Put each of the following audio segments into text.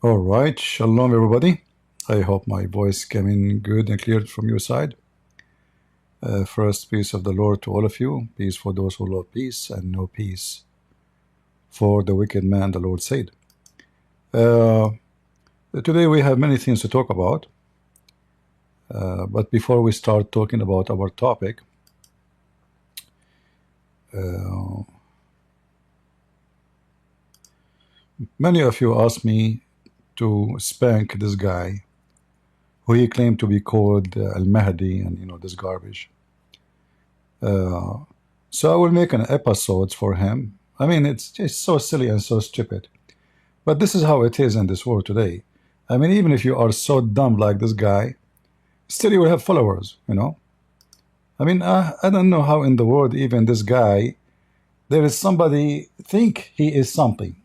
All right, shalom everybody. I hope my voice came in good and clear from your side. First, peace of the Lord to all of you. Peace for those who love peace, and no peace for the wicked man, the Lord said. Uh, Today we have many things to talk about, but before we start talking about our topic, uh, many of you asked me to spank this guy who he claimed to be called Al-Mahdi and this garbage. So I will make an episode for him. I mean, it's just so silly and so stupid. But this is how it is in this world today. I mean, even if you are so dumb like this guy, still you will have followers. I mean, I don't know how in the world even this guy, there is somebody think he is something.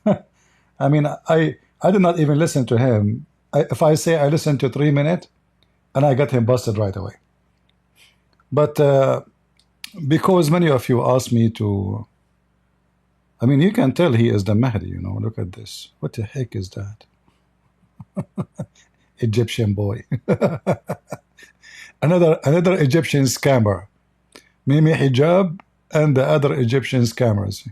I mean, I did not even listen to him. If I say I listened to 3 minutes, and I got him busted right away. But because many of you asked me to, I mean, you can tell he is the Mahdi. Look at this. What the heck is that? Egyptian boy. another Egyptian scammer. Mimi Hijab and the other Egyptian scammers.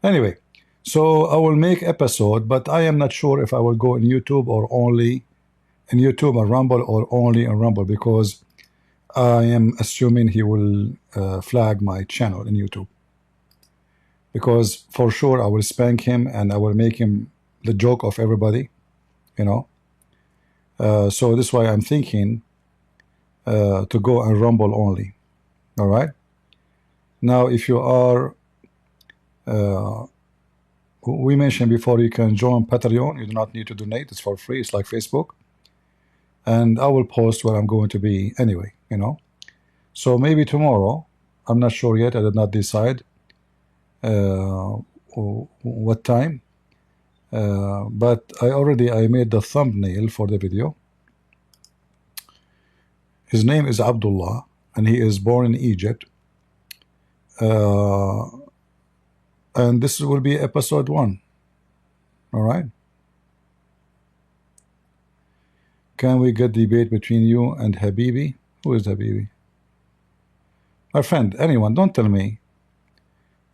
Anyway, so I will make episode, but I am not sure if I will go in YouTube or only in YouTube or Rumble or only in Rumble, because I am assuming he will flag my channel in YouTube. Because for sure I will spank him and I will make him the joke of everybody. So this is why I'm thinking to go and Rumble only. All right. Now, if you are, we mentioned before, you can join Patreon. You do not need to donate. It's for free. It's like Facebook. And I will post where I'm going to be anyway. So maybe tomorrow. I'm not sure yet. I did not decide what time. But I made the thumbnail for the video. His name is Abdullah, and he is born in Egypt. And this will be episode 1. All right. Can we get debate between you and Habibi? Who is Habibi? My friend, anyone. Don't tell me.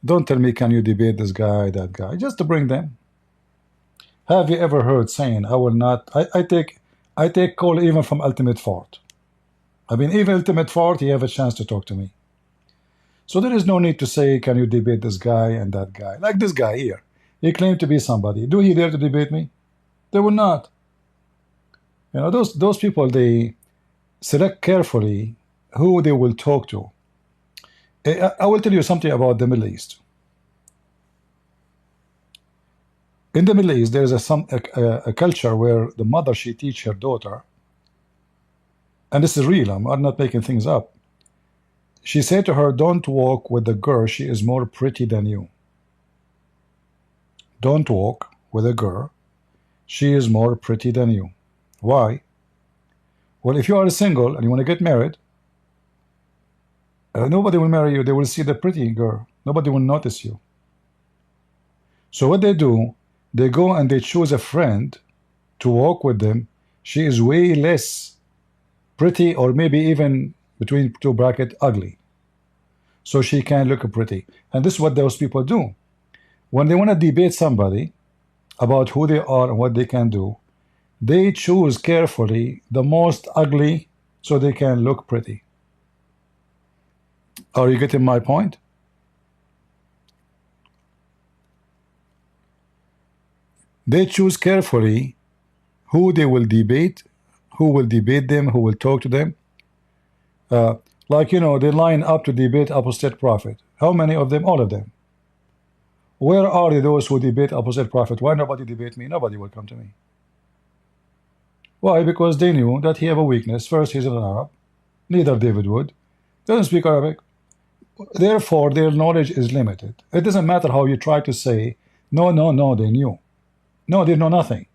Don't tell me, can you debate this guy, that guy? Just to bring them. Have you ever heard saying, I will not, I take call even from Ultimate Fort. I mean, even Ultimate Fort, he have a chance to talk to me. So there is no need to say, can you debate this guy and that guy? Like this guy here. He claimed to be somebody. Do he dare to debate me? They will not. Those people, they select carefully who they will talk to. I will tell you something about the Middle East. In the Middle East, there is a culture where the mother, she teach her daughter, and this is real, I'm not making things up. She said to her, don't walk with the girl, she is more pretty than you. Don't walk with a girl, she is more pretty than you. Why? Well, if you are single and you want to get married, nobody will marry you. They will see the pretty girl. Nobody will notice you. So what they do, they go and they choose a friend to walk with them. She is way less pretty, or maybe even between two brackets, ugly. So she can look pretty. And this is what those people do. When they want to debate somebody about who they are and what they can do, they choose carefully the most ugly so they can look pretty. Are you getting my point? They choose carefully who they will debate, who will debate them, who will talk to them. They line up to debate apostate prophet. How many of them? All of them. Where are those who debate apostate prophet? Why nobody debate me? Nobody will come to me. Why? Because they knew that he have a weakness. First, he's an Arab. Neither David would. Doesn't speak Arabic. Therefore, their knowledge is limited. It doesn't matter how you try to say, no, they knew. No, they know nothing.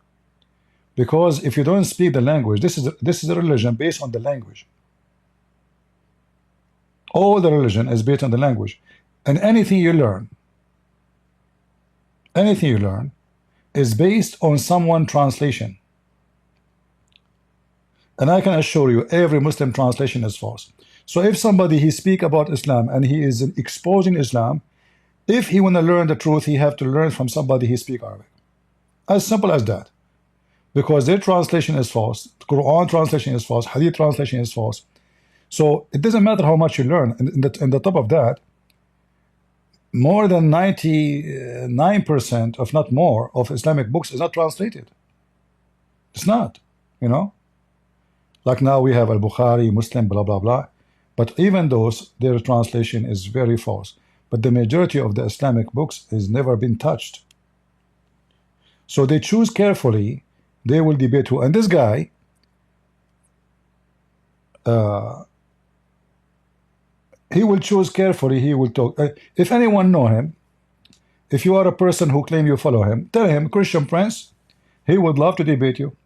Because if you don't speak the language, this is a religion based on the language. All the religion is based on the language. And anything you learn, is based on someone translation. And I can assure you, every Muslim translation is false. So if somebody he speak about Islam and he is exposing Islam, if he want to learn the truth, he have to learn from somebody he speak Arabic. As simple as that. Because their translation is false, Quran translation is false, Hadith translation is false. So it doesn't matter how much you learn. And the top of that, more than 99%, if not more, of Islamic books is not translated. It's not, you know. Like now we have Al-Bukhari, Muslim, blah, blah, blah. But even those, their translation is very false. But the majority of the Islamic books has never been touched. So they choose carefully. They will debate who. And this guy, he will choose carefully. He will talk. If anyone know him, if you are a person who claim you follow him, tell him, Christian Prince, he would love to debate you.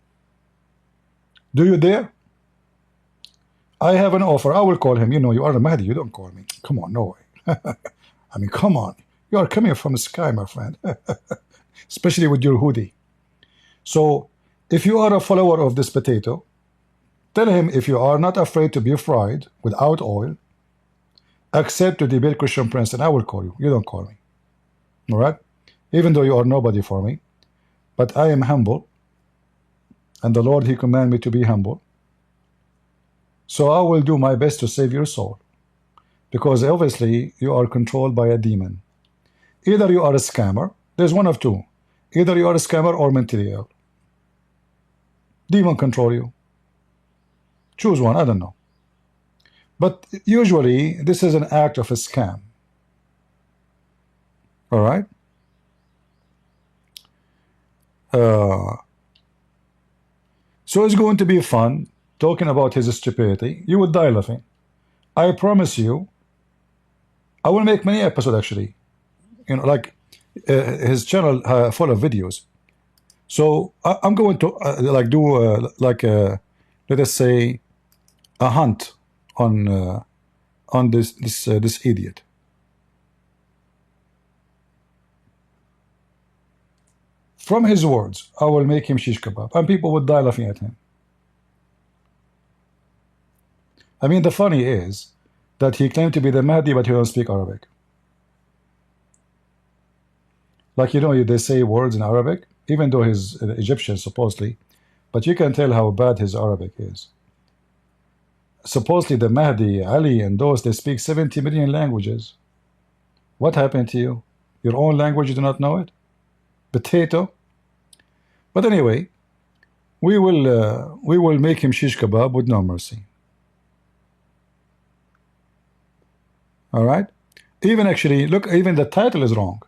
Do you dare? I have an offer. I will call him. You know, you are the Mahdi. You don't call me. Come on, no way. I mean, come on. You are coming from the sky, my friend. Especially with your hoodie. So, if you are a follower of this potato, tell him if you are not afraid to be fried without oil, accept to debate Christian Prince and I will call you. You don't call me. All right? Even though you are nobody for me. But I am humble. And the Lord, He commanded me to be humble. So I will do my best to save your soul. Because obviously you are controlled by a demon. Either you are a scammer. There's one of two. Either you are a scammer or mentally ill. Demon control you. Choose one, I don't know. But usually this is an act of a scam. All right? So it's going to be fun talking about his stupidity. You will die laughing. I promise you. I will make many episodes actually. You know, like his channel full of videos. So I'm going to like do let us say a hunt on this idiot. From his words, I will make him shish kebab, and people would die laughing at him. I mean, the funny is that he claimed to be the Mahdi, but he don't speak Arabic. Like, you know, they say words in Arabic, even though he's Egyptian, supposedly, but you can tell how bad his Arabic is. Supposedly the Mahdi, Ali, and those, they speak 70 million languages. What happened to you? Your own language, you do not know it? Potato? But anyway, we will make him shish kebab with no mercy. All right? Even actually, look, even the title is wrong.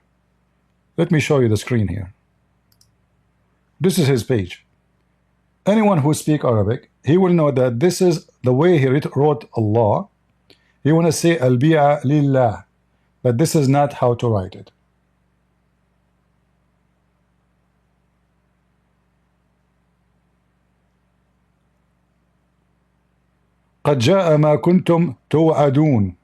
Let me show you the screen here. This is his page. Anyone who speaks Arabic, he will know that this is the way he wrote Allah. He want to say al-bi'a lillah, but this is not how to write it. قد جاء ما كنتم توعدون.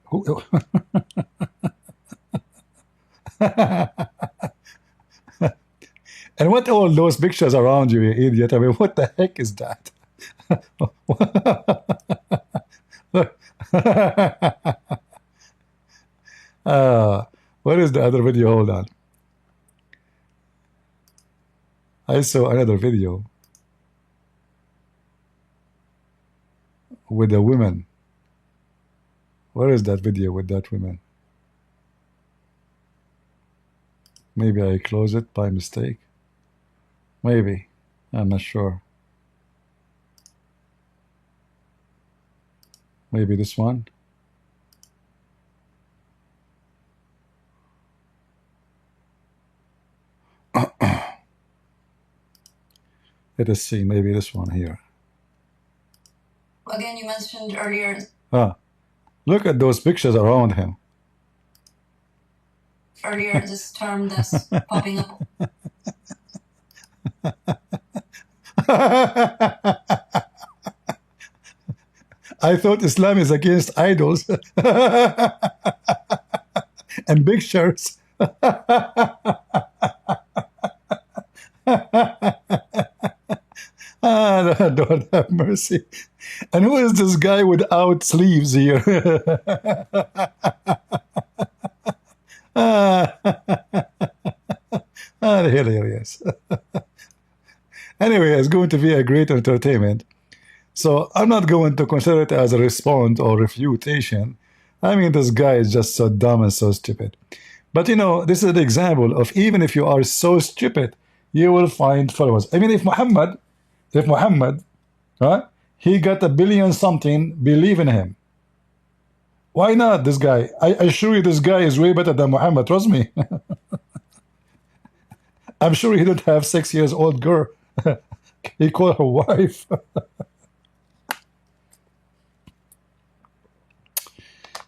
And what all those pictures around you, you idiot? I mean, what the heck is that? Where is the other video? Hold on. I saw another video with the women. Where is that video with that woman? Maybe I close it by mistake. Maybe. I'm not sure. Maybe this one. Let us see. Maybe this one here. Again, you mentioned earlier. Look at those pictures around him. Earlier, this term that's popping up. I thought Islam is against idols and pictures. Lord have mercy. And who is this guy without sleeves here? Ah, hilarious. Anyway, it's going to be a great entertainment. So I'm not going to consider it as a response or refutation. I mean, this guy is just so dumb and so stupid. But you know, this is an example of even if you are so stupid, you will find followers. I mean, if Muhammad, huh, he got a billion something believe in him. Why not this guy? I assure you, this guy is way better than Muhammad. Trust me. I'm sure he don't have 6 years old girl. He called her wife.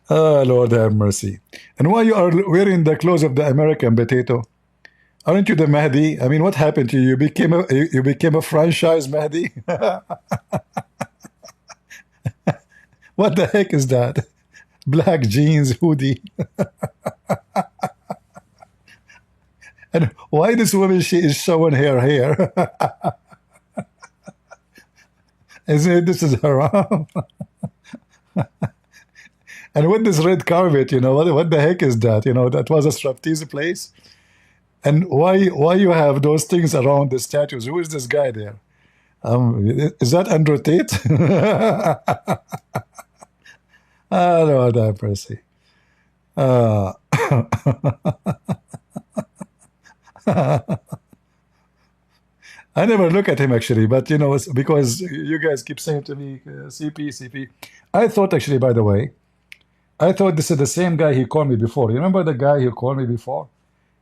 Ah, Lord have mercy. And why you are wearing the clothes of the American potato? Aren't you the Mahdi? I mean, what happened to you? You became a franchise Mahdi? What the heck is that? Black jeans, hoodie. And why this woman, she is showing her hair? Isn't it, this is haram? And with this red carpet, you know, what the heck is that? You know, that was a striptease place. And why you have those things around the statues? Who is this guy there? Is that Andrew Tate? Ah, Lord have mercy. Uh, I never look at him actually, but you know, it's because you guys keep saying to me, CP, CP. I thought actually, by the way, I thought this is the same guy he called me before. You remember the guy who called me before?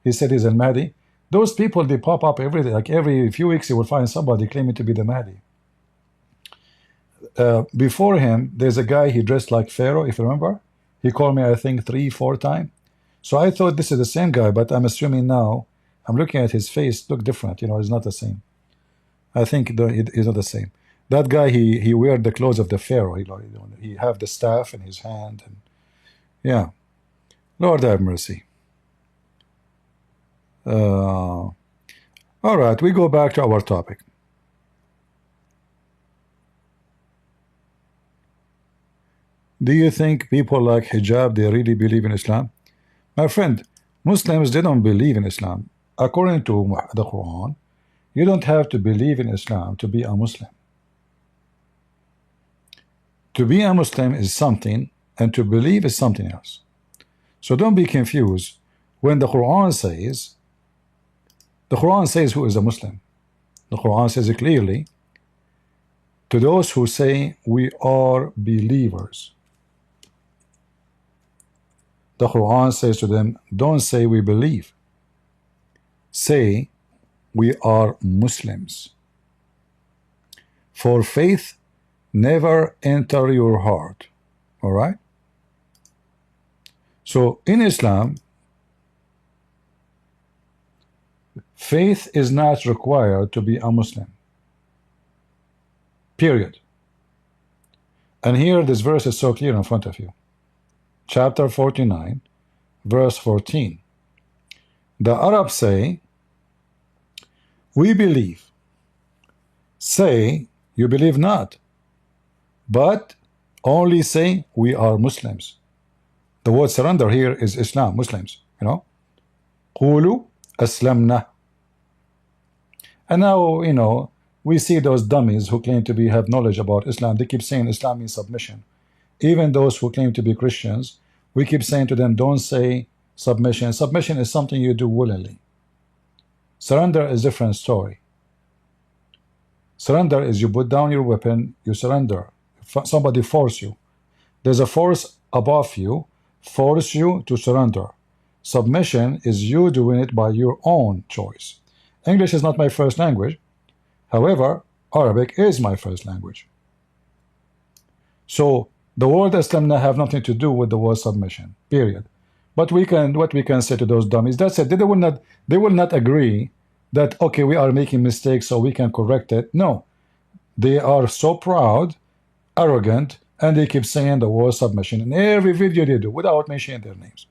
He said he's Al Mahdi. Those people, they pop up every day. Like every few weeks, you will find somebody claiming to be the Mahdi. Before him, there's a guy, he dressed like Pharaoh, if you remember. He called me, I think, 3-4 times. So I thought this is the same guy, but I'm assuming now, I'm looking at his face, look different. You know, it's not the same. I think he's not the same. That guy, he wear the clothes of the Pharaoh. He have the staff in his hand. And yeah. Lord have mercy. All right, we go back to our topic. Do you think people like hijab, they really believe in Islam? My friend, Muslims, they don't believe in Islam. According to the Quran, you don't have to believe in Islam to be a Muslim. To be a Muslim is something, and to believe is something else. So don't be confused when the Quran says who is a Muslim. The Quran says it clearly, to those who say we are believers. The Quran says to them, don't say we believe. Say we are Muslims. For faith never enter your heart. All right? So in Islam, faith is not required to be a Muslim. Period. And here this verse is so clear in front of you. Chapter 49, verse 14. The Arabs say, we believe. Say, you believe not. But only say, we are Muslims. The word surrender here is Islam, Muslims. You know? قولوا أسلمنا. And now, you know, we see those dummies who claim to have knowledge about Islam. They keep saying Islam means submission. Even those who claim to be Christians, we keep saying to them, don't say submission. Submission is something you do willingly. Surrender is a different story. Surrender is you put down your weapon, you surrender. Somebody force you. There's a force above you, force you to surrender. Submission is you doing it by your own choice. English is not my first language. However, Arabic is my first language. So the word Islamna have nothing to do with the word submission. Period. But what we can say to those dummies, that's it. They will not agree that okay, we are making mistakes so we can correct it. No. They are so proud, arrogant, and they keep saying the word submission in every video they do without mentioning their names.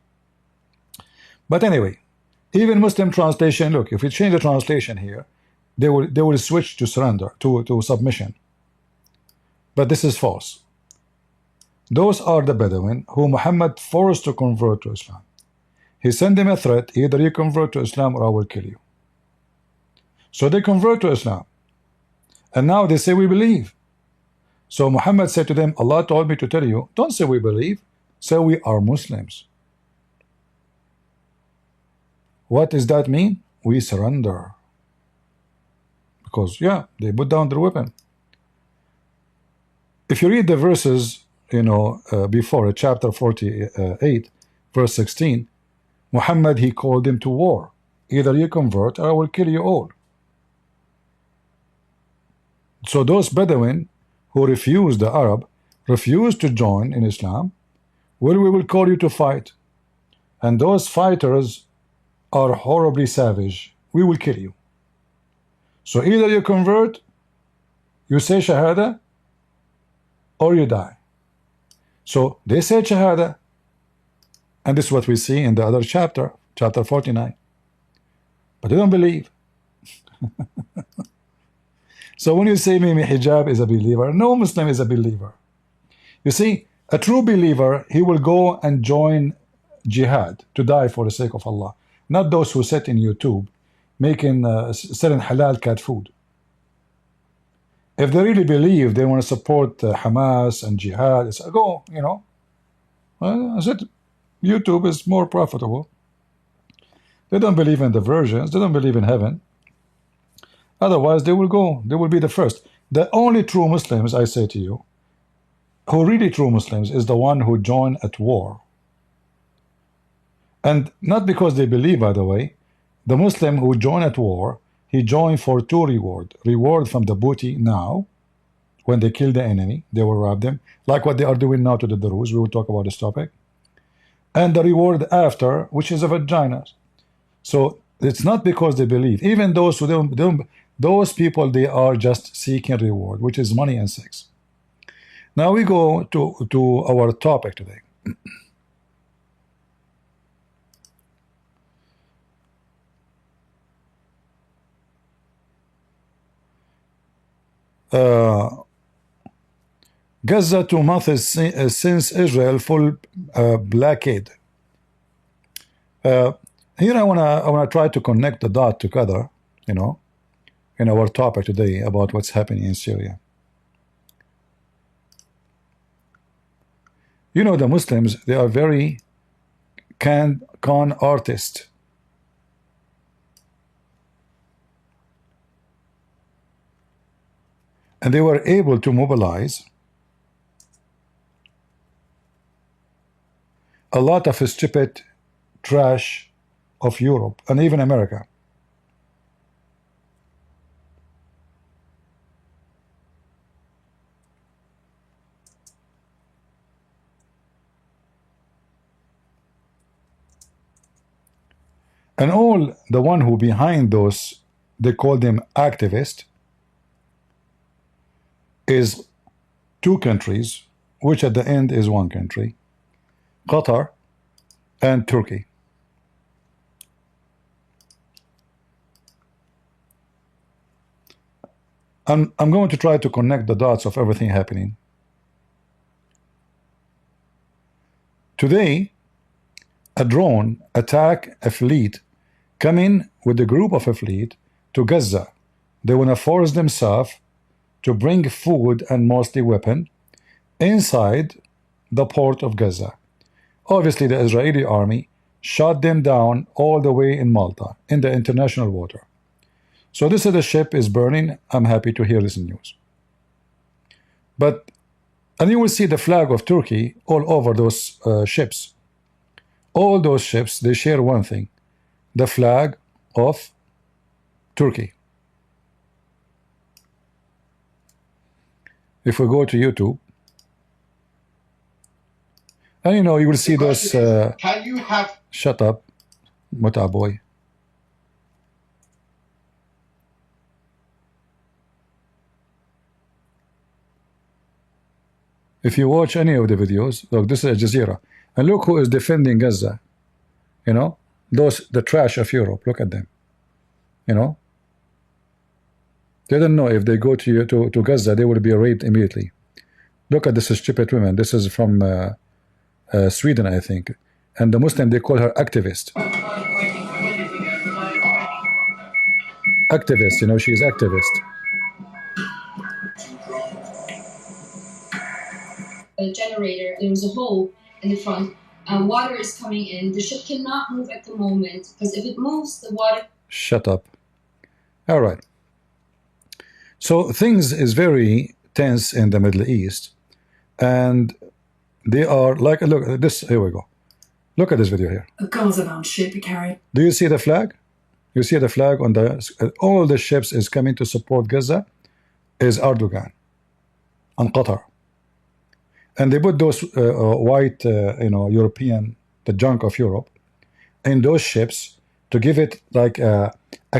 But anyway, even Muslim translation, look, if you change the translation here, they will switch to surrender, to submission. But this is false. Those are the Bedouin who Muhammad forced to convert to Islam. He sent them a threat, either you convert to Islam or I will kill you. So they convert to Islam. And now they say we believe. So Muhammad said to them, Allah told me to tell you, don't say we believe, say we are Muslims. What does that mean? We surrender. Because, yeah, they put down their weapon. If you read the verses, before chapter 48, verse 16, Muhammad, he called them to war. Either you convert or I will kill you all. So those Bedouin who refused, the Arab, refused to join in Islam, well, we will call you to fight. And those fighters are horribly savage. We will kill you. So either you convert, you say Shahada, or you die. So they said Shahada, and this is what we see in the other chapter, chapter 49. But they don't believe. So when you say Mimi Hijab is a believer, no Muslim is a believer. You see, a true believer, he will go and join jihad to die for the sake of Allah. Not those who sit in YouTube making selling halal cat food. If they really believe they want to support Hamas and jihad, it's go, I said YouTube is more profitable. They don't believe in the versions, they don't believe in heaven. Otherwise, they will go. They will be the first. The only true Muslims, I say to you, who really true Muslims, is the one who join at war. And not because they believe, by the way. The Muslim who join at war, he joined for two reward. Reward from the booty now, when they kill the enemy, they will rob them, like what they are doing now to the Druze. We will talk about this topic. And the reward after, which is a vagina. So it's not because they believe. Even those who don't those people, they are just seeking reward, which is money and sex. Now we go to our topic today. Gaza 2 months since Israel full blockade. Here I wanna try to connect the dot together, in our topic today about what's happening in Syria. The Muslims, they are very con artists. And they were able to mobilize a lot of stupid trash of Europe and even America. And all the one who behind those, they call them activists, is two countries, which at the end is one country, Qatar and Turkey. I'm going to try to connect the dots of everything happening. Today, a drone attacked a fleet coming with a group of a fleet to Gaza. They want to force themselves to bring food and mostly weapon inside the port of Gaza. Obviously, the Israeli army shot them down all the way in Malta, in the international water. So this is the ship is burning. I'm happy to hear this news. And you will see the flag of Turkey all over those ships. All those ships, they share one thing, the flag of Turkey. If we go to YouTube, and you will see those. Can you have? Shut up, Muta boy. If you watch any of the videos, look, this is Al Jazeera, and look who is defending Gaza. The trash of Europe. Look at them. They don't know if they go to Gaza, they will be raped immediately. Look at this stupid woman. This is from Sweden, I think. And the Muslim, they call her activist. Activist, you know, she's activist. A generator, there was a hole in the front. Water is coming in. The ship cannot move at the moment because if it moves, the water. Shut up. All right. So things is very tense in the Middle East, and they are like, look at this. Here we go. Look at this video here. A Gaza-bound ship carried. Do you see the flag? You see the flag on the all the ships is coming to support Gaza is Erdogan and Qatar, and they put those white, European, the junk of Europe, in those ships to give it like a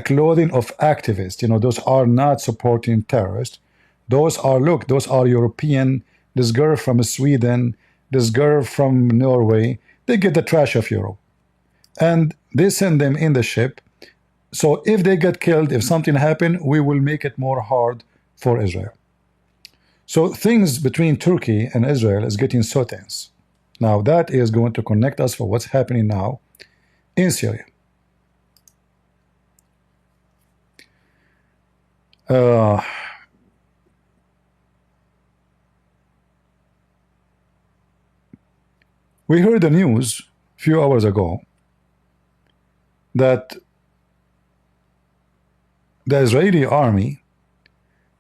clothing of activists. You know, those are not supporting terrorists. Those are, look, those are European. This girl from Sweden, this girl from Norway, they get the trash of Europe. And they send them in the ship. So if they get killed, if something happens, we will make it more hard for Israel. So things between Turkey and Israel is getting so tense. Now that is going to connect us for what's happening now in Syria. We heard the news a few hours ago that the Israeli army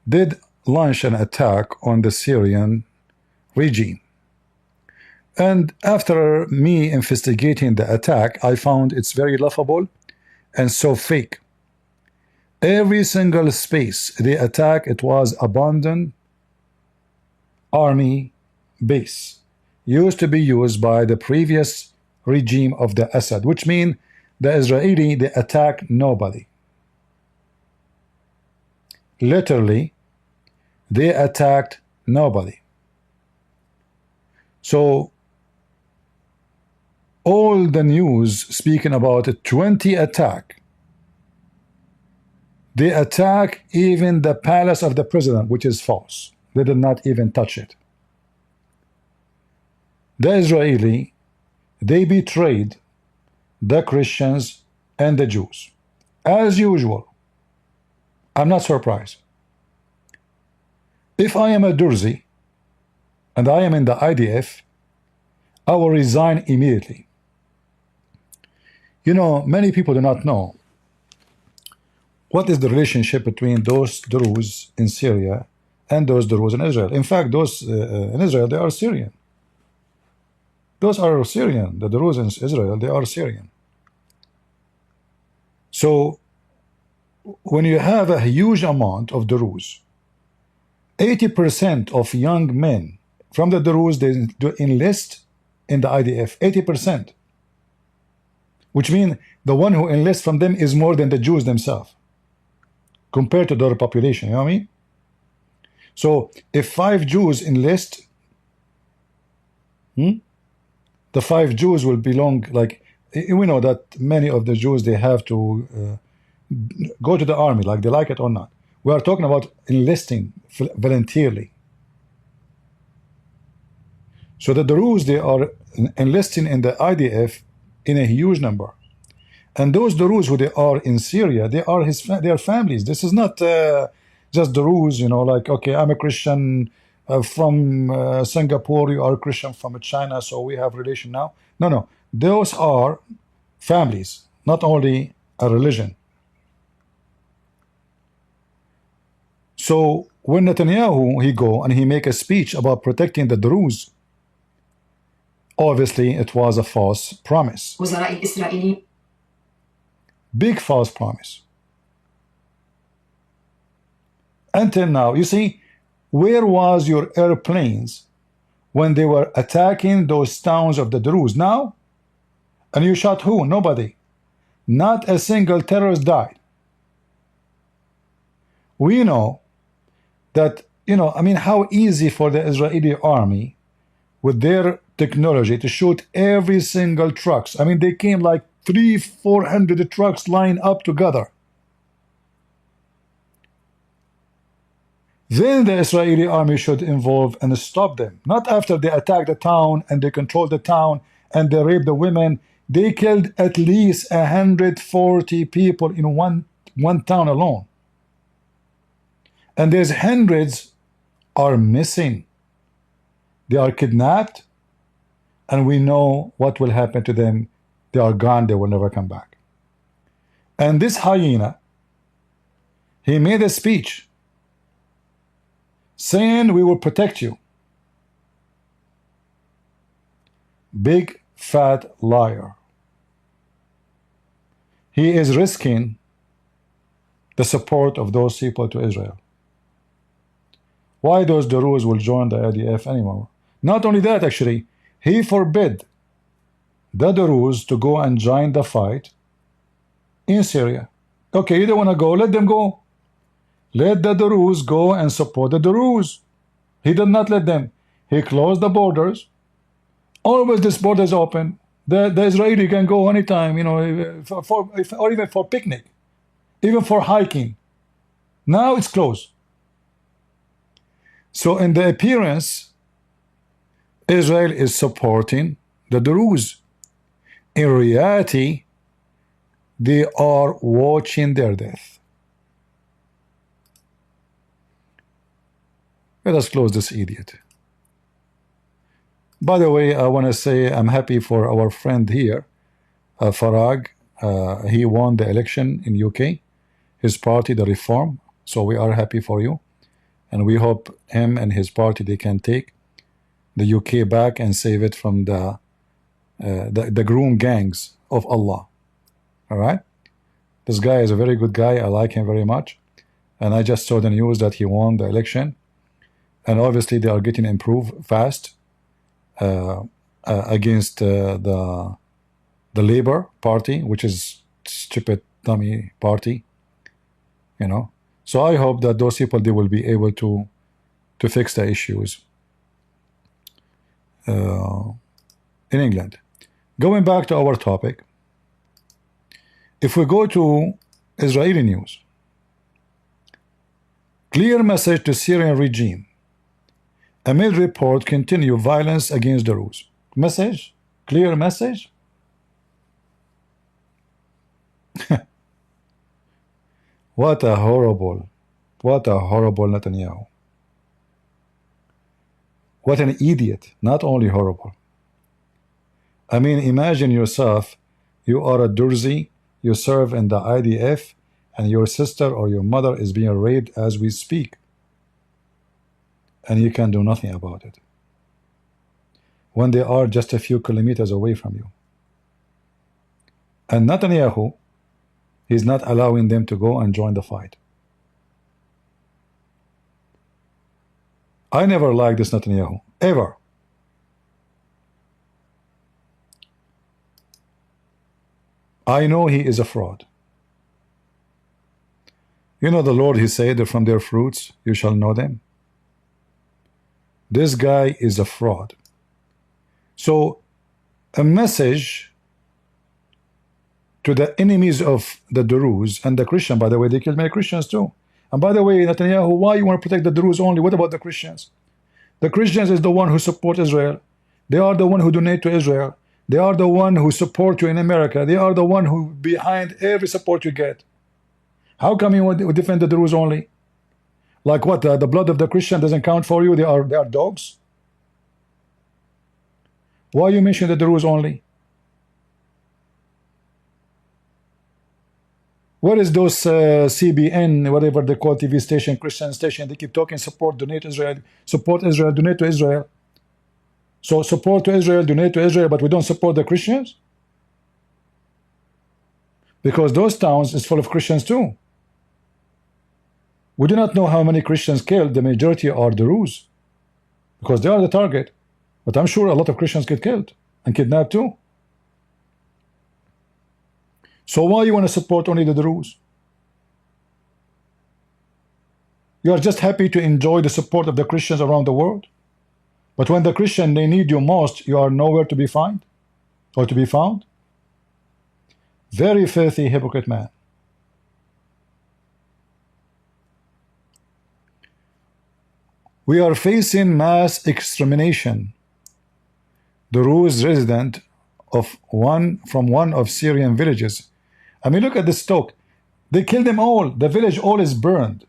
did launch an attack on the Syrian regime. And after me investigating the attack, I found it's very laughable and so fake. Every single space they attack, it was abandoned army base, used to be used by the previous regime of the Assad, which means the Israeli, they attack nobody. Literally, they attacked nobody. So all the news speaking about a 20 attack, they attack even the palace of the president, which is false. They did not even touch it. The Israeli, they betrayed the Christians and the Jews. As usual. I'm not surprised. If I am a Durzi and I am in the IDF, I will resign immediately. You know, many people do not know what is the relationship between those Druze in Syria and those Druze in Israel. In fact, those in Israel, they are Syrian. Those are Syrian. The Druze in Israel, they are Syrian. So when you have a huge amount of Druze, 80% of young men from the Druze, they enlist in the IDF, 80%. Which means the one who enlists from them is more than the Jews themselves, compared to their population, you know what I mean? So if 5 Jews enlist, the 5 Jews will belong, like, we know that many of the Jews, they have to go to the army, like they like it or not. We are talking about enlisting voluntarily. So the Druze, they are enlisting in the IDF in a huge number. And those Druze who they are in Syria, they are their families. This is not just Druze, you know, like, okay, I'm a Christian from Singapore, you are a Christian from China, so we have relation now. No, no. Those are families, not only a religion. So when Netanyahu, he go and he make a speech about protecting the Druze, obviously it was a false promise. Big false promise. Until now, you see, where was your airplanes when they were attacking those towns of the Druze? Now? And you shot who? Nobody. Not a single terrorist died. We know that, you know, I mean, how easy for the Israeli army with their technology to shoot every single trucks. I mean, they came like 300-400 trucks lined up together. then the Israeli army should involve and stop them. Not after they attack the town and they control the town and they rape the women. They killed at least 140 people in one town alone. And there's hundreds are missing. They are kidnapped, and we know what will happen to them. They are gone. They will never come back. And this hyena, he made a speech saying, we will protect you. Big fat liar. He is risking the support of those people to Israel. Why those Druze will join the IDF anymore? Not only that, actually, he forbid the Druze to go and join the fight in Syria. Okay, you don't want to go, let them go. Let the Druze go and support the Druze. He did not let them. He closed the borders. Always this border is open. The Israeli can go anytime, you know, or even for picnic, even for hiking. Now it's closed. So in the appearance, Israel is supporting the Druze. In reality, they are watching their death. Let us close this idiot. By the way, I want to say I'm happy for our friend here, Farag. He won the election in UK, his party, the Reform. So we are happy for you. And we hope him and his party, they can take the UK back and save it from the groom gangs of Allah. All right? This guy is a very good guy. I like him very much. And I just saw the news that he won the election. And obviously they are getting improved fast against the Labour Party, which is stupid, dummy party, you know. So I hope that those people, they will be able to fix the issues in England. Going back to our topic, if we go to Israeli news, clear message to Syrian regime. Amid report continue violence against the Druze. Message? Clear message? What a horrible Netanyahu. What an idiot. Not only horrible. I mean, imagine yourself, you are a Druze, you serve in the IDF, and your sister or your mother is being raped as we speak. And you can do nothing about it, when they are just a few kilometers away from you. And Netanyahu, he's not allowing them to go and join the fight. I never liked this Netanyahu, ever. I know he is a fraud. You know the Lord, he said that from their fruits you shall know them. This guy is a fraud. So a message to the enemies of the Druze and the Christian, by the way, they killed many Christians too. And by the way, Netanyahu, why you want to protect the Druze only? What about the Christians? The Christians is the one who support Israel. They are the one who donate to Israel. They are the one who support you in America. They are the one who behind every support you get. How come you want to defend the Druze only? Like what? The blood of the Christian doesn't count for you? They are dogs? Why you mention the Druze only? Where is those CBN, whatever they call TV station, Christian station? They keep talking support, donate Israel, support Israel, donate to Israel. So support to Israel, donate to Israel, but we don't support the Christians? Because those towns is full of Christians too. We do not know how many Christians killed. The majority are Druze, because they are the target. But I'm sure a lot of Christians get killed and kidnapped too. So why you want to support only the Druze? You are just happy to enjoy the support of the Christians around the world. But when the Christian, they need you most, you are nowhere to be found or to be found. Very filthy, hypocrite man. We are facing mass extermination. The Rus resident from one of Syrian villages. I mean, look at this talk. They killed them all. The village all is burned.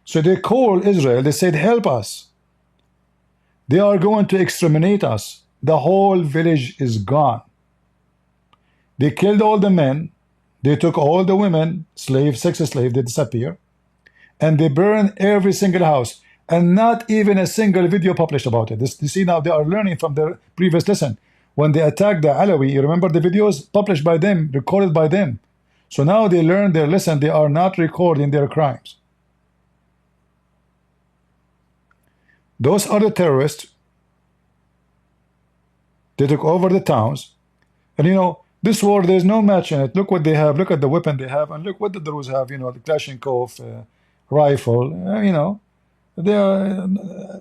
So they called Israel. They said, help us. They are going to exterminate us. The whole village is gone. They killed all the men. They took all the women, slaves, sex slaves, they disappear. And they burned every single house. And not even a single video published about it. You see, now they are learning from their previous lesson. When they attacked the Alawi, you remember the videos published by them, recorded by them. So now they learned their lesson. They are not recording their crimes. Those are the terrorists. They took over the towns. And you know, this war, there's no match in it. Look what they have. Look at the weapon they have. And look what the Druze have. You know, the Kalashnikov rifle. You know, they are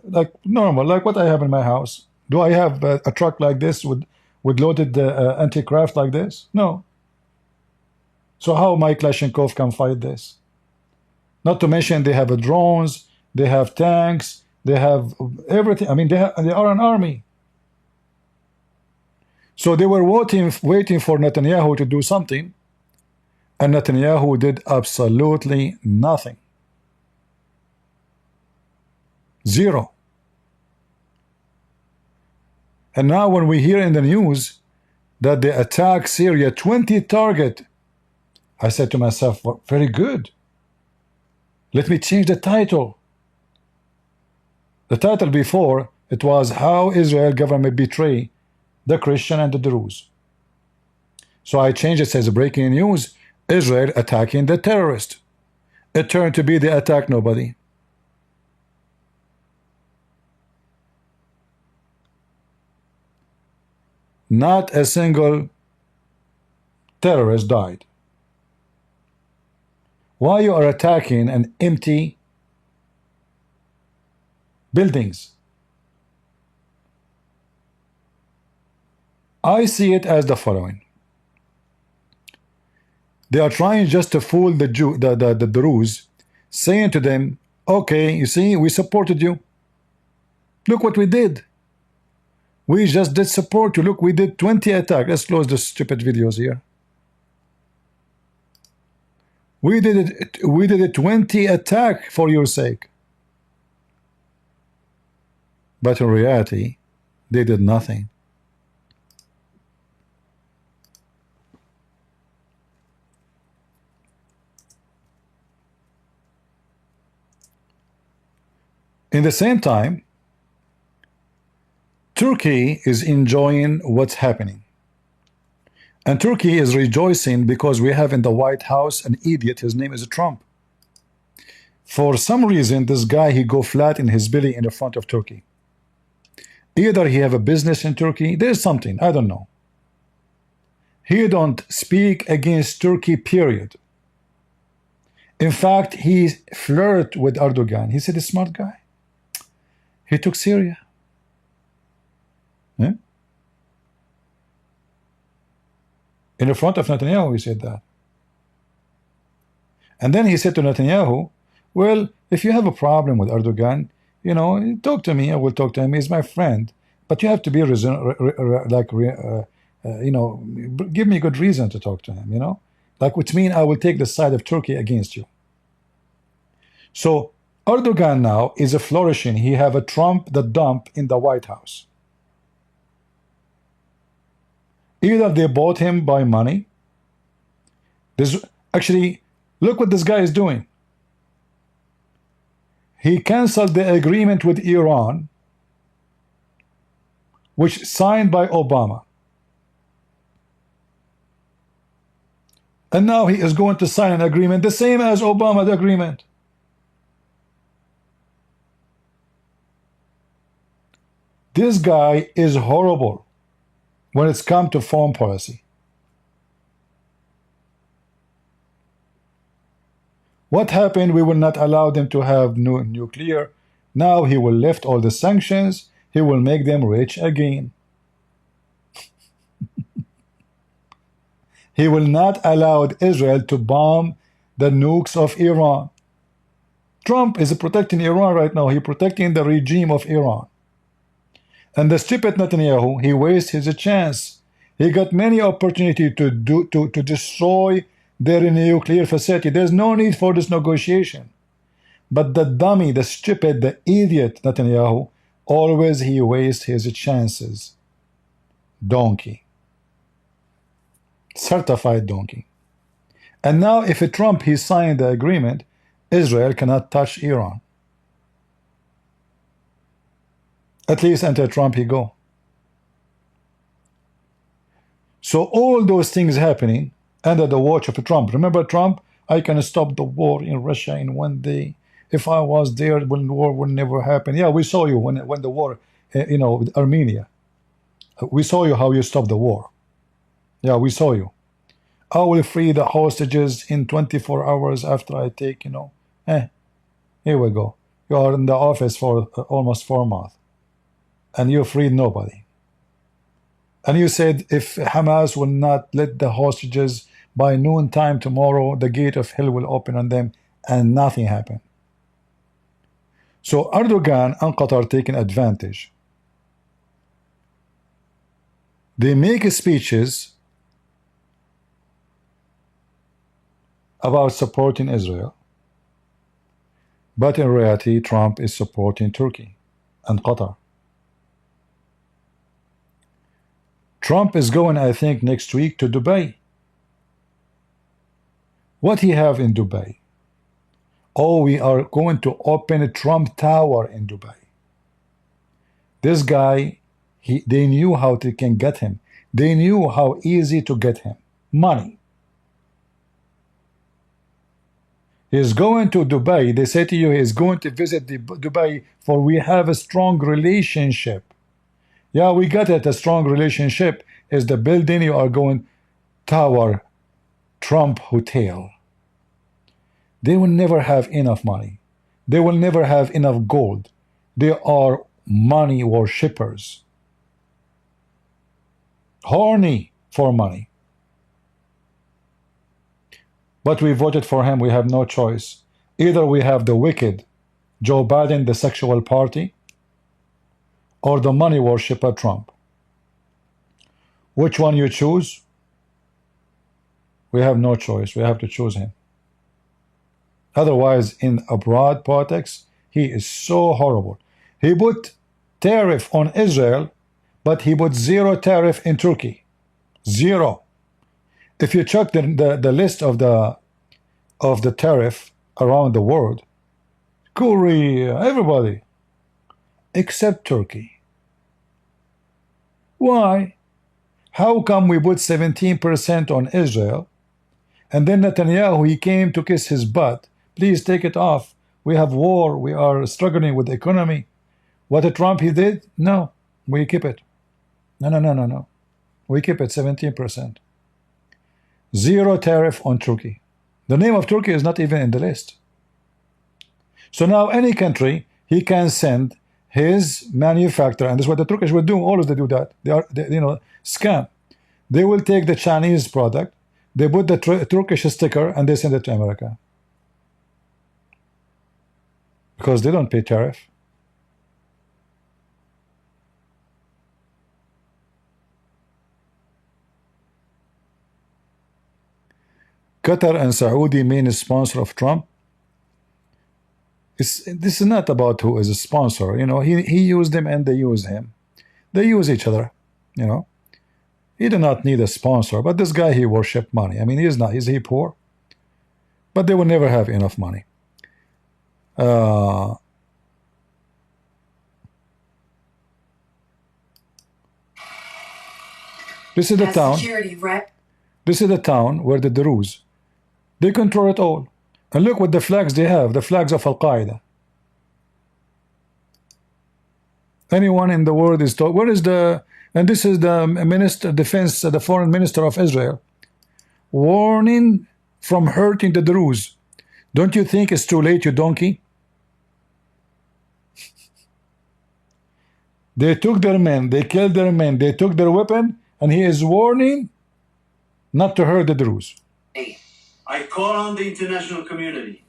like normal, like what I have in my house. Do I have a truck like this with loaded anti-craft like this? No. So how my Kalashnikov can fight this? Not to mention they have drones, they have tanks, they have everything. I mean, they are an army. So they were waiting for Netanyahu to do something, and Netanyahu did absolutely nothing. Zero. And now when we hear in the news that they attack Syria, 20 target, I said to myself, well, very good. Let me change the title. The title before, it was How Israel Government Betray the Christian and the Druze. So I changed it, says breaking news, Israel attacking the terrorist. It turned to be the attack nobody. Not a single terrorist died. Why you are attacking an empty buildings? I see it as the following. They are trying just to fool the Druze, saying to them, okay, you see, we supported you. Look what we did. We just did support you. Look, we did 20 attacks. Let's close the stupid videos here. We did a 20 attack for your sake. But in reality, they did nothing. In the same time, Turkey is enjoying what's happening. And Turkey is rejoicing because we have in the White House an idiot. His name is Trump. For some reason, this guy, he go flat in his belly in the front of Turkey. Either he have a business in Turkey, there's something, I don't know. He don't speak against Turkey, period. In fact, he flirt with Erdogan. He said, a smart guy. He took Syria. Yeah? In the front of Netanyahu, he said that. And then he said to Netanyahu, well, if you have a problem with Erdogan, you know, talk to me. I will talk to him. He's my friend. But you have to be you know, give me a good reason to talk to him, you know, like, which means I will take the side of Turkey against you. So Erdogan now is a flourishing. He have a Trump the dump in the White House. Either they bought him by money. This actually, look what this guy is doing. He canceled the agreement with Iran, which signed by Obama. And now he is going to sign an agreement the same as Obama's agreement. This guy is horrible when it's come to foreign policy. What happened? We will not allow them to have nuclear. Now he will lift all the sanctions. He will make them rich again. He will not allow Israel to bomb the nukes of Iran. Trump is protecting Iran right now. He's protecting the regime of Iran. And the stupid Netanyahu, he wasted his chance. He got many opportunity to destroy their nuclear facility. There's no need for this negotiation. But the dummy, the stupid, the idiot Netanyahu, always he wastes his chances. Donkey. Certified donkey. And now if Trump, he signed the agreement, Israel cannot touch Iran. At least until Trump he go. So all those things happening under the watch of Trump. Remember Trump? I can stop the war in Russia in 1 day. If I was there, when the war would never happen. Yeah, we saw you when the war, with Armenia. We saw you how you stopped the war. Yeah, we saw you. I will free the hostages in 24 hours after I take, here we go. You are in the office for almost 4 months. And you freed nobody. And you said if Hamas will not let the hostages by noontime tomorrow, the gate of hell will open on them, and nothing happened. So Erdogan and Qatar taking advantage. They make speeches about supporting Israel, but in reality Trump is supporting Turkey and Qatar. Trump is going, I think, next week to Dubai. What he have in Dubai? Oh, we are going to open a Trump Tower in Dubai. This guy, they knew how they can get him. They knew how easy to get him. Money. He's going to Dubai. They say to you he's going to visit Dubai for we have a strong relationship. Yeah, we got it. A strong relationship is the building you are going Tower Trump Hotel. They will never have enough money. They will never have enough gold. They are money worshippers. Horny for money. But we voted for him. We have no choice. Either we have the wicked Joe Biden, the sexual party, or the money worshipper Trump. Which one you choose? We have no choice. We have to choose him. Otherwise, in abroad politics, he is so horrible. He put tariff on Israel, but he put zero tariff in Turkey. Zero. If you check the list of the tariff around the world, Korea, everybody, except Turkey. Why? How come we put 17% on Israel, and then Netanyahu, he came to kiss his butt? Please take it off. We have war. We are struggling with the economy. What Trump he did? No, we keep it. No. We keep it 17%. Zero tariff on Turkey. The name of Turkey is not even in the list. So now any country, he can send his manufacturer, and this is what the Turkish will do. Always they do that. They scam. They will take the Chinese product, they put the Turkish sticker, and they send it to America. Because they don't pay tariff. Qatar and Saudi, main sponsor of Trump. This is not about who is a sponsor. He used them and they use him. They use each other. He do not need a sponsor. But this guy, he worship money. I mean, he's not. Is he poor? But they will never have enough money. This is the town. This is the town where the Druze, they control it all. And look what the flags they have, the flags of Al-Qaeda. Anyone in the world is told, where is the, and this is the Minister of Defense, the Foreign Minister of Israel, warning from hurting the Druze. Don't you think it's too late, you donkey? They took their men, they killed their men, they took their weapon, and he is warning not to hurt the Druze. I call on the international community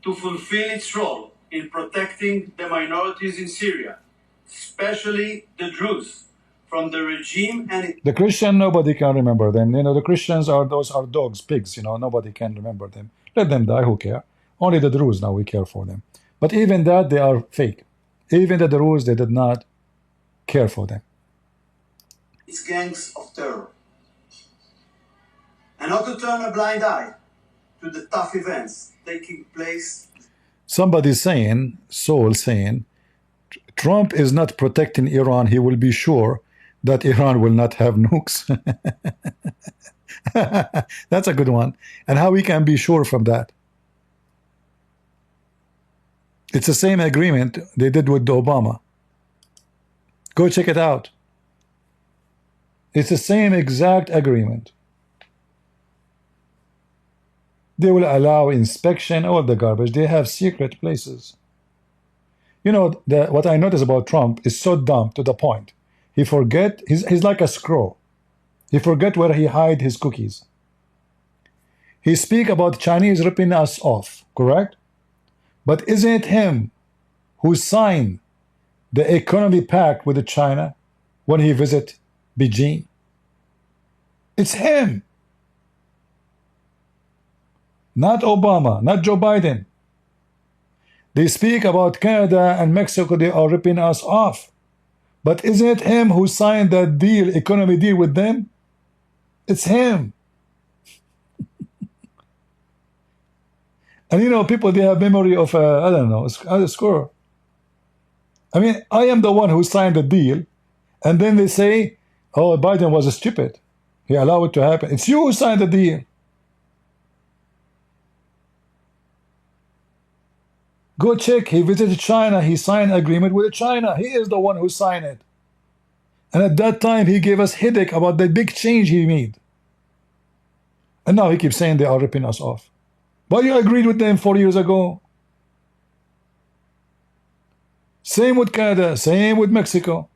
to fulfill its role in protecting the minorities in Syria, especially the Druze, from the regime and The Christian, nobody can remember them. You know, the Christians are those are dogs, pigs. You know, nobody can remember them. Let them die. Who care? Only the Druze now we care for them. But even that, they are fake. Even the Druze, they did not care for them. its gangs of terror, and not to turn a blind eye to the tough events taking place. Somebody's saying, Saul saying, Trump is not protecting Iran. He will be sure that Iran will not have nukes. That's a good one. And how we can be sure from that? It's the same agreement they did with Obama. Go check it out. It's the same exact agreement. They will allow inspection, all the garbage. They have secret places. You know, what I notice about Trump is so dumb to the point. He forget, he's like a scroll. He forget where he hide his cookies. He speak about Chinese ripping us off, correct? But isn't it him who signed the economy pact with China when he visit Beijing? It's him. Not Obama, not Joe Biden. They speak about Canada and Mexico, they are ripping us off. But isn't it him who signed that deal, economy deal with them? It's him. And you know, people, they have memory of, I don't know, a squirrel. I mean, I am the one who signed the deal, and then they say, oh, Biden was stupid. He allowed it to happen. It's you who signed the deal. Go check. He visited China. He signed an agreement with China. He is the one who signed it. And at that time, he gave us headache about the big change he made. And now he keeps saying they are ripping us off. But you agreed with them 4 years ago. Same with Canada. Same with Mexico.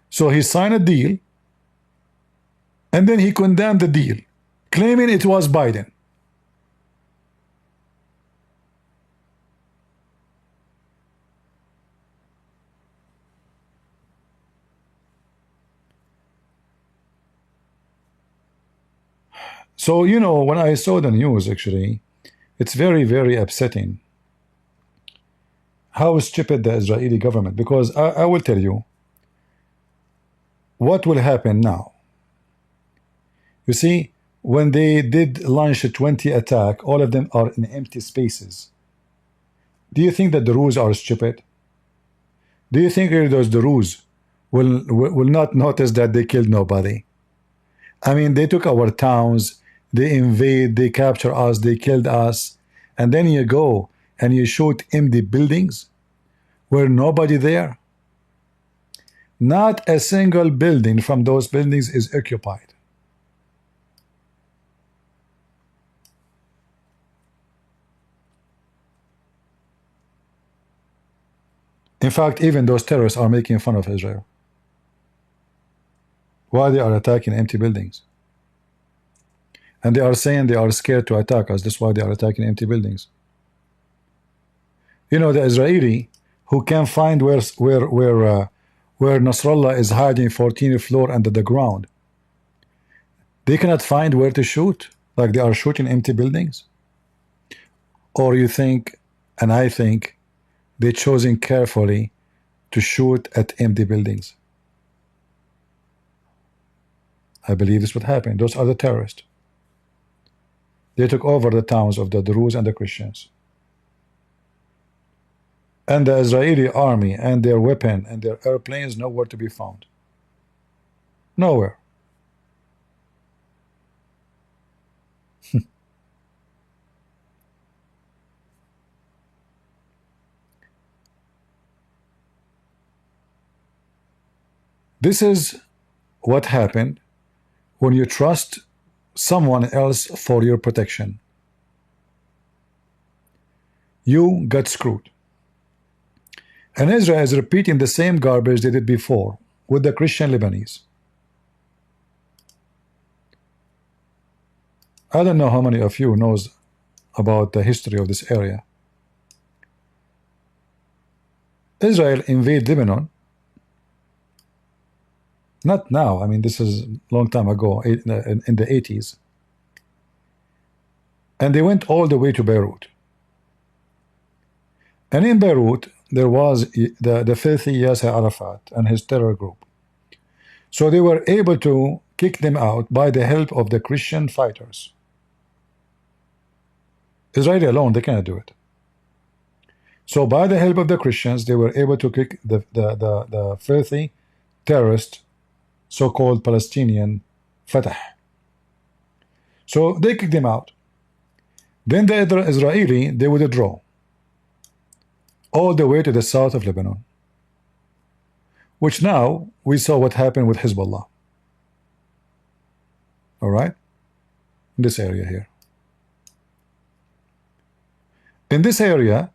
So he signed a deal, and then he condemned the deal, claiming it was Biden. So, you know, when I saw the news, actually, it's very, very upsetting how stupid the Israeli government, because I will tell you what will happen now. You see, when they did launch a 20 attack, all of them are in empty spaces. Do you think that the Druze are stupid? Do you think those Druze will not notice that they killed nobody? I mean, they took our towns, they invade, they capture us, they killed us, and then you go and you shoot empty buildings where nobody there. Not a single building from those buildings is occupied. In fact, even those terrorists are making fun of Israel. Why they are attacking empty buildings? And they are saying they are scared to attack us. That's why they are attacking empty buildings. You know, the Israeli who can find where Nasrallah is hiding 14th floor under the ground, they cannot find where to shoot, like they are shooting empty buildings. Or you think, and I think, they're choosing carefully to shoot at empty buildings. I believe this would happen. Those are the terrorists. They took over the towns of the Druze and the Christians. And the Israeli army and their weapon and their airplanes nowhere to be found. Nowhere. This is what happened when you trust someone else for your protection. You got screwed. And Israel is repeating the same garbage they did before with the Christian Lebanese. I don't know how many of you knows about the history of this area. Israel invaded Lebanon. Not now. I mean, this is a long time ago, in the 80s. And they went all the way to Beirut. And in Beirut, there was the filthy Yasser Arafat and his terror group. So they were able to kick them out by the help of the Christian fighters. Israeli alone, they cannot do it. So by the help of the Christians, they were able to kick the filthy terrorist, so-called Palestinian Fatah. So they kicked them out. Then the Israeli, they would withdraw all the way to the south of Lebanon, which now we saw what happened with Hezbollah. All right, in this area here. In this area,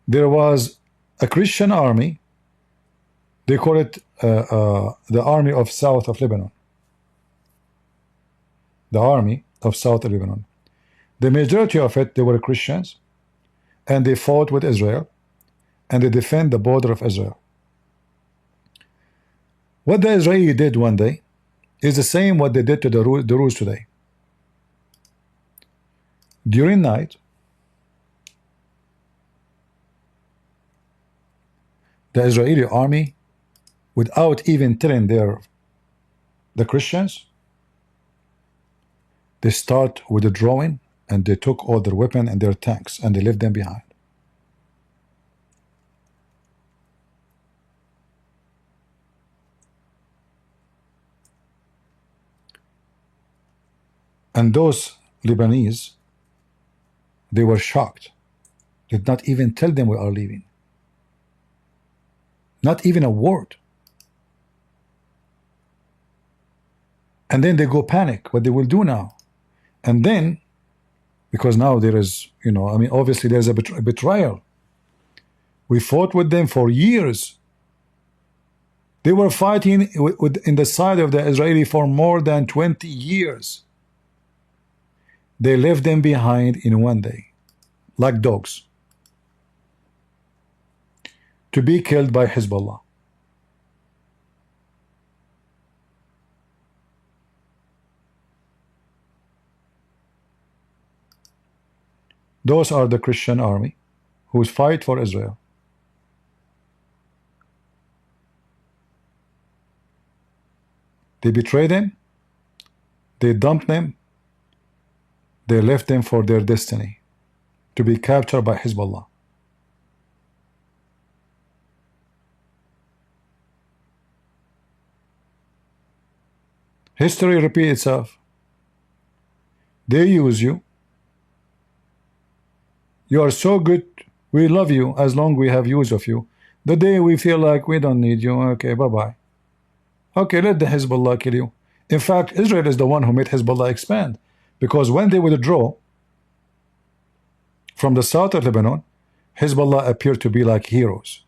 there was a Christian army. They call it the Army of South of Lebanon. The Army of South of Lebanon. The majority of it, they were Christians, and they fought with Israel, and they defend the border of Israel. What the Israeli did one day is the same what they did to the Druze today. During night, the Israeli army, without even telling the Christians, they start withdrawing, and they took all their weapons and their tanks, and they left them behind. And those Lebanese, they were shocked. Did not even tell them we are leaving. Not even a word. And then they go panic what they will do now. And then, because now there is, you know, I mean, obviously there's a betrayal. We fought with them for years. They were fighting in the side of the Israeli for more than 20 years. They left them behind in one day, like dogs, to be killed by Hezbollah. Those are the Christian army who fight for Israel. They betrayed them, they dumped them, they left them for their destiny, to be captured by Hezbollah. History repeats itself. They use you. You are so good, we love you as long we have use of you. The day we feel like we don't need you, okay, bye-bye. Okay, let the Hezbollah kill you. In fact, Israel is the one who made Hezbollah expand, because when they withdraw from the south of Lebanon, Hezbollah appeared to be like heroes.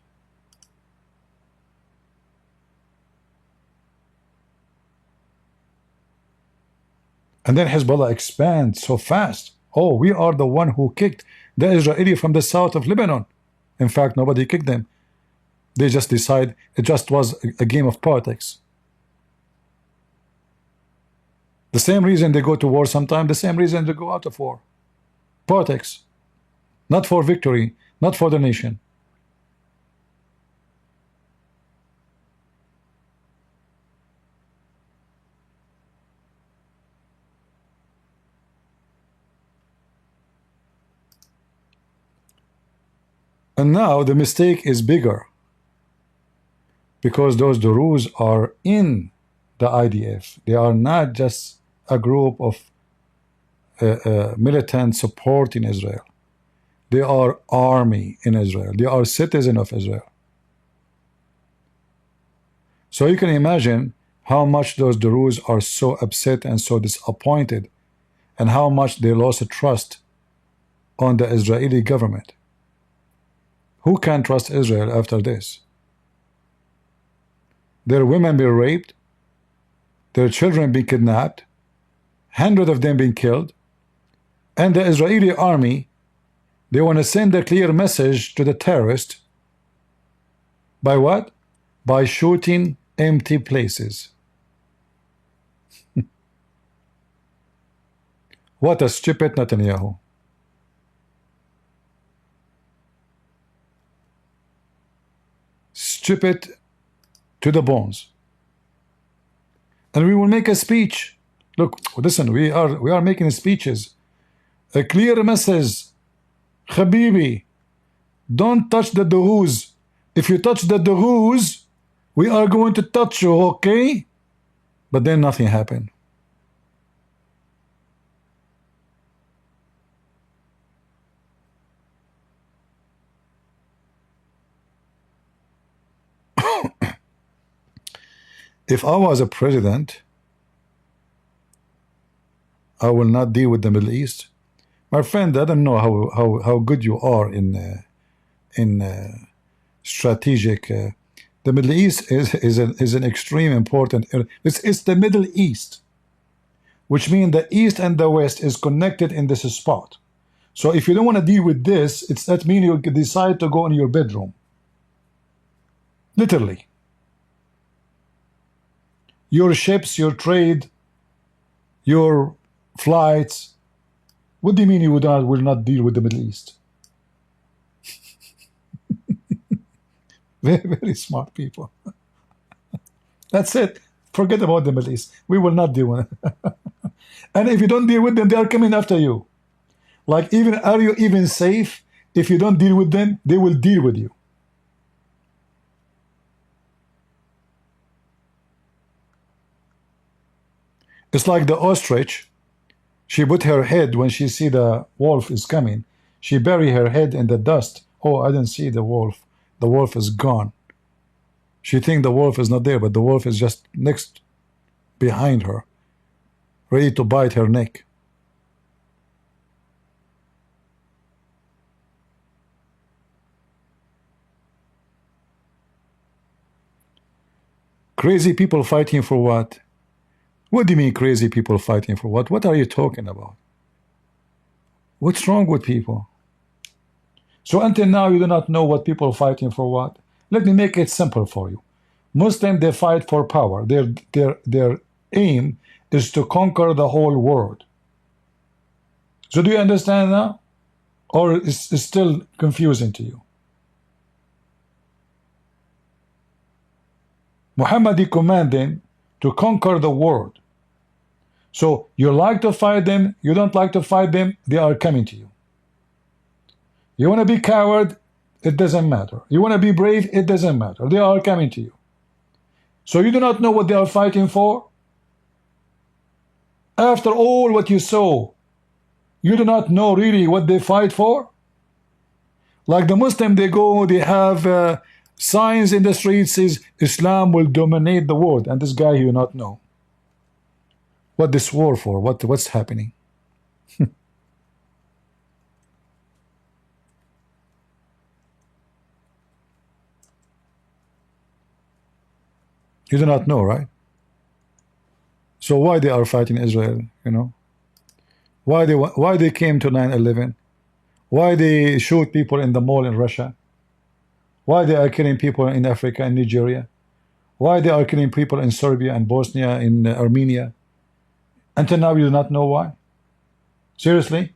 And then Hezbollah expands so fast. Oh, we are the one who kicked the Israeli from the south of Lebanon. In fact, nobody kicked them. They just decide it just was a game of politics. The same reason they go to war sometimes, the same reason they go out of war. Politics. Not for victory, not for the nation. And now the mistake is bigger, because those Druze are in the IDF. They are not just a group of militant supporting Israel. They are army in Israel. They are citizens of Israel. So you can imagine how much those Druze are so upset and so disappointed, and how much they lost trust on the Israeli government. Who can trust Israel after this? Their women being raped, their children being kidnapped, hundreds of them being killed, And the Israeli army, they want to send a clear message to the terrorist by what? By shooting empty places. What a stupid Netanyahu. Stupid to the bones. And we will make a speech. Look, listen, we are making speeches. A clear message. Habibi, don't touch the Duhus. If you touch the Duhus, we are going to touch you, okay? But then nothing happened. If I was a president, I will not deal with the Middle East. My friend, I don't know how good you are in strategic. The Middle East is an extreme important. It's the Middle East, which means the East and the West is connected in this spot. So if you don't want to deal with this, that means you decide to go in your bedroom. Literally. Your ships, your trade, your flights. What do you mean you will not deal with the Middle East? Very, very smart people. That's it. Forget about the Middle East. We will not deal with it. And if you don't deal with them, they are coming after you. Like, are you even safe? If you don't deal with them, they will deal with you. It's like the ostrich. She put her head when she see the wolf is coming. She bury her head in the dust. Oh, I didn't see the wolf. The wolf is gone. She think the wolf is not there, but the wolf is just next behind her, ready to bite her neck. Crazy people fighting for what? What do you mean crazy people fighting for what? What are you talking about? What's wrong with people? So until now you do not know what people are fighting for what? Let me make it simple for you. Muslims, they fight for power. Their aim is to conquer the whole world. So do you understand now? Or is it still confusing to you? Muhammad is commanding to conquer the world. So you like to fight them, you don't like to fight them, they are coming to you. You want to be coward, it doesn't matter. You want to be brave, it doesn't matter. They are coming to you. So you do not know what they are fighting for? After all what you saw, you do not know really what they fight for? Like the Muslim, they go, they have signs in the streets says Islam will dominate the world, and this guy you do not know what this war for, what's happening. You do not know, right? So why they are fighting Israel? You know, why they came to 9/11? Why they shoot people in the mall in Russia? Why they are killing people in Africa and Nigeria? Why they are killing people in Serbia and Bosnia, in Armenia? Until now you do not know why? Seriously?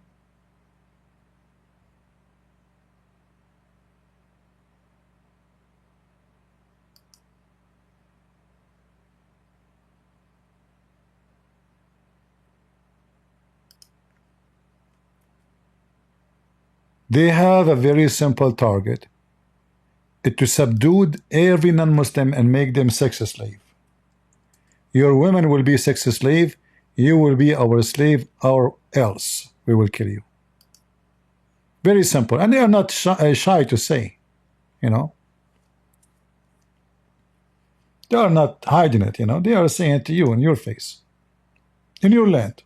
They have a very simple target. It's to subdue every non-Muslim and make them sex slave. Your women will be sex slave, you will be our slave, or else we will kill you. Very simple. And they are not shy to say, you know. They are not hiding it, you know. They are saying it to you in your face, in your land.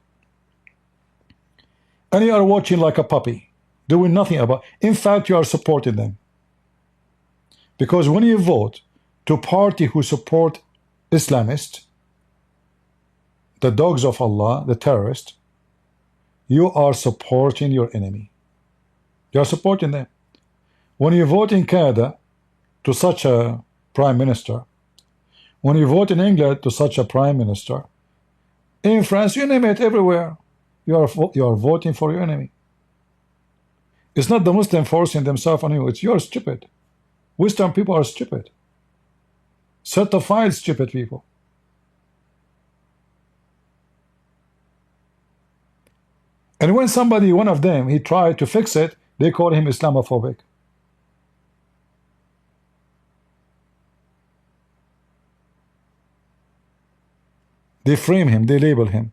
And you are watching like a puppy, doing nothing about it. In fact, you are supporting them. Because when you vote to party who support Islamists, the dogs of Allah, the terrorists, you are supporting your enemy. You are supporting them. When you vote in Canada to such a prime minister, when you vote in England to such a prime minister, in France, you name it, everywhere, you are voting for your enemy. It's not the Muslim forcing themselves on you. It's you're stupid. Western people are stupid. Certified stupid people. And when somebody, one of them, he tried to fix it, they call him Islamophobic. They frame him, they label him.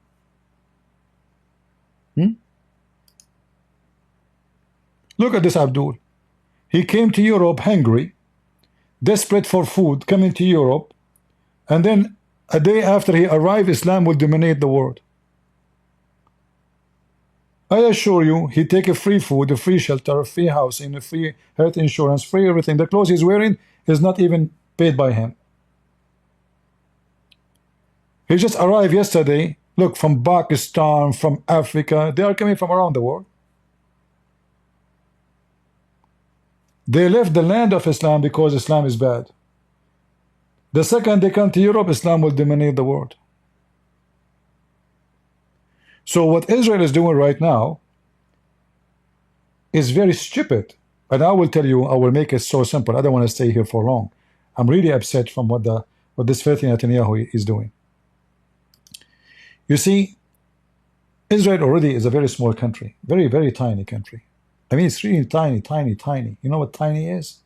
Look at this Abdul. He came to Europe hungry, desperate for food, coming to Europe, and then a day after he arrived, Islam will dominate the world. I assure you, he take a free food, a free shelter, a free housing, a free health insurance, free everything. The clothes he's wearing is not even paid by him. He just arrived yesterday. Look, from Pakistan, from Africa, they are coming from around the world. They left the land of Islam because Islam is bad. The second they come to Europe, Islam will dominate the world. So what Israel is doing right now is very stupid. And I will tell you, I will make it so simple. I don't want to stay here for long. I'm really upset from what this filthy Netanyahu is doing. You see, Israel already is a very small country. Very, very tiny country. I mean, it's really tiny, tiny, tiny. You know what tiny is?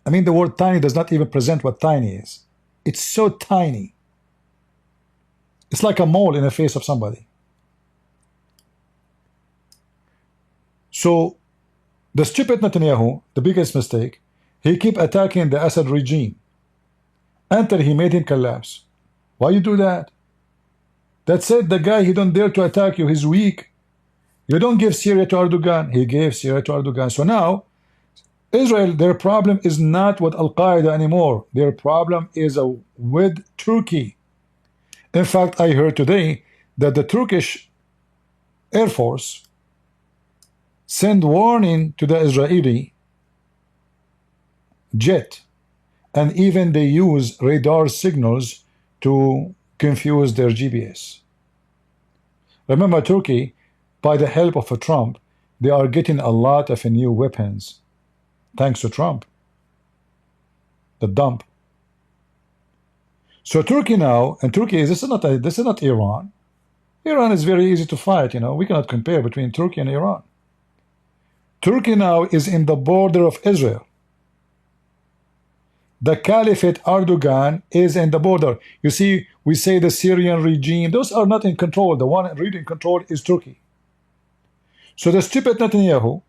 I mean, the word tiny does not even present what tiny is. It's so tiny. It's like a mole in the face of somebody. So, the stupid Netanyahu, the biggest mistake, he keep attacking the Assad regime until he made him collapse. Why you do that? That's it, the guy, he don't dare to attack you, he's weak. You don't give Syria to Erdogan, he gave Syria to Erdogan. So now, Israel, their problem is not with Al-Qaeda anymore. Their problem is with Turkey. In fact, I heard today that the Turkish Air Force send warning to the Israeli jet, and even they use radar signals to confuse their GPS. Remember, Turkey, by the help of Trump, they are getting a lot of new weapons, thanks to Trump, the dump. So Turkey now, and Turkey is this is not Iran. Iran is very easy to fight. You know, we cannot compare between Turkey and Iran. Turkey now is in the border of Israel. The Caliphate Erdogan is in the border. You see, we say the Syrian regime, those are not in control. The one really in control is Turkey. So the stupid Netanyahu,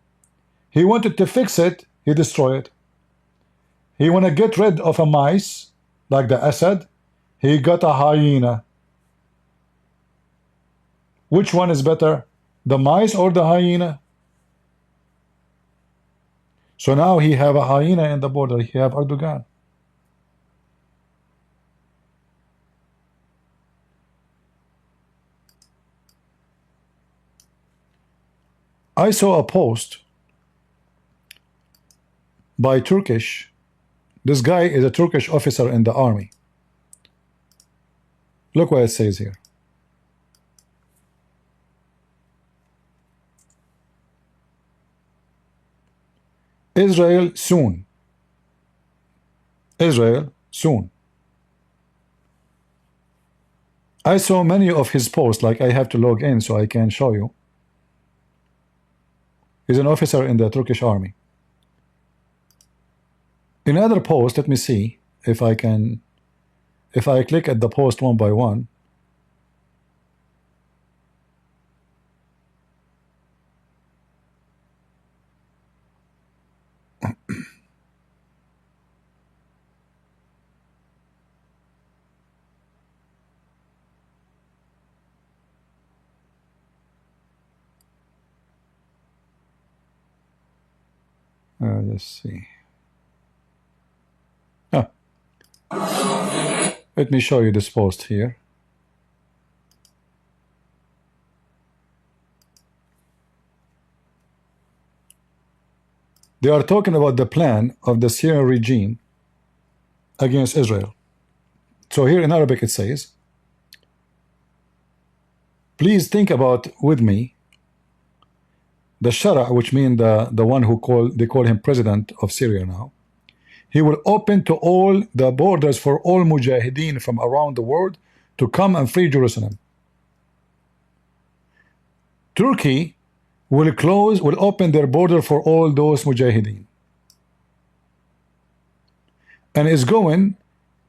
he wanted to fix it, he destroyed it. He want to get rid of a mice, like the Assad, he got a hyena. Which one is better, the mice or the hyena? So now he have a hyena in the border, he have Erdogan. I saw a post by Turkish. This guy is a Turkish officer in the army. Look what it says here. Israel soon. Israel soon. I saw many of his posts, like I have to log in so I can show you. He's an officer in the Turkish army. In other post, let me see if I can, if I click at the post one by one. Let's see. Let me show you this post here. They are talking about the plan of the Syrian regime against Israel. So here in Arabic it says, please think about with me the Shara, which means the one who they call him president of Syria now. He will open to all the borders for all mujahideen from around the world to come and free Jerusalem. Turkey will open their border for all those mujahideen, and is going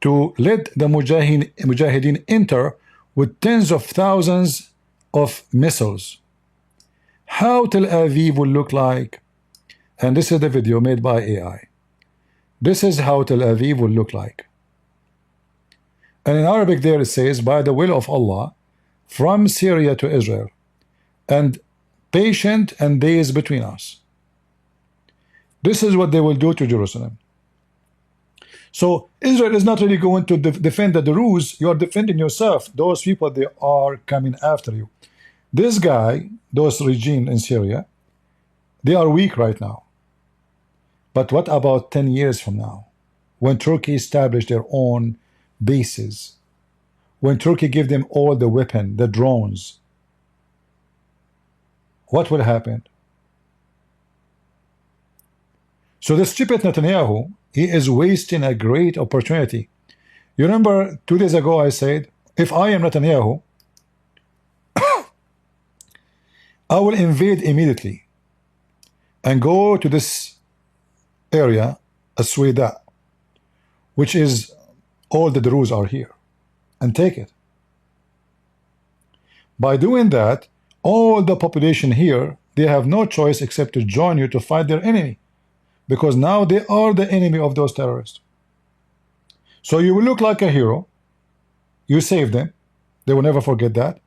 to let the mujahideen enter with tens of thousands of missiles. How Tel Aviv will look like, and this is the video made by AI. This is how Tel Aviv will look like. And in Arabic there it says, by the will of Allah, from Syria to Israel, and patient and days between us. This is what they will do to Jerusalem. So Israel is not really going to defend the Druze. You are defending yourself. Those people, they are coming after you. This guy, those regime in Syria, they are weak right now. But what about 10 years from now, when Turkey established their own bases, when Turkey gave them all the weapon, the drones, what will happen? So the stupid Netanyahu, he is wasting a great opportunity. You remember 2 days ago I said, if I am Netanyahu, I will invade immediately and go to this area, Asweda, which is all the Druze are here, and take it. By doing that, all the population here, they have no choice except to join you to fight their enemy, because now they are the enemy of those terrorists. So you will look like a hero. You save them. They will never forget that.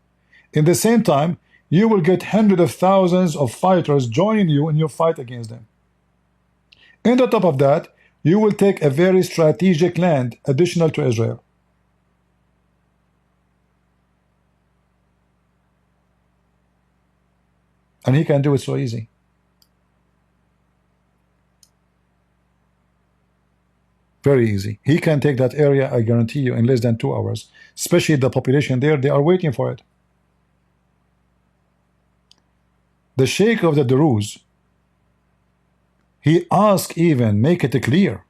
In the same time, you will get hundreds of thousands of fighters joining you in your fight against them. And on top of that, you will take a very strategic land additional to Israel. And he can do it so easy. Very easy. He can take that area, I guarantee you, in less than 2 hours. Especially the population there, they are waiting for it. The Sheikh of the Druze, he asked, even make it clear,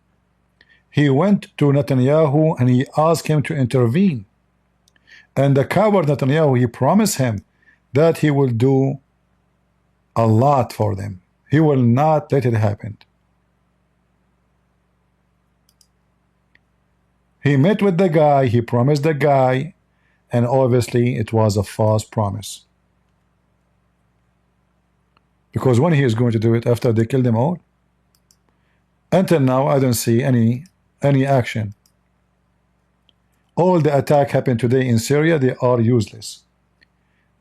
he went to Netanyahu and he asked him to intervene. And the coward Netanyahu, he promised him that he will do a lot for them. He will not let it happen. He met with the guy, he promised the guy, and obviously it was a false promise. Because when he is going to do it after they kill them all? Until now, I don't see any action. All the attack happened today in Syria, they are useless.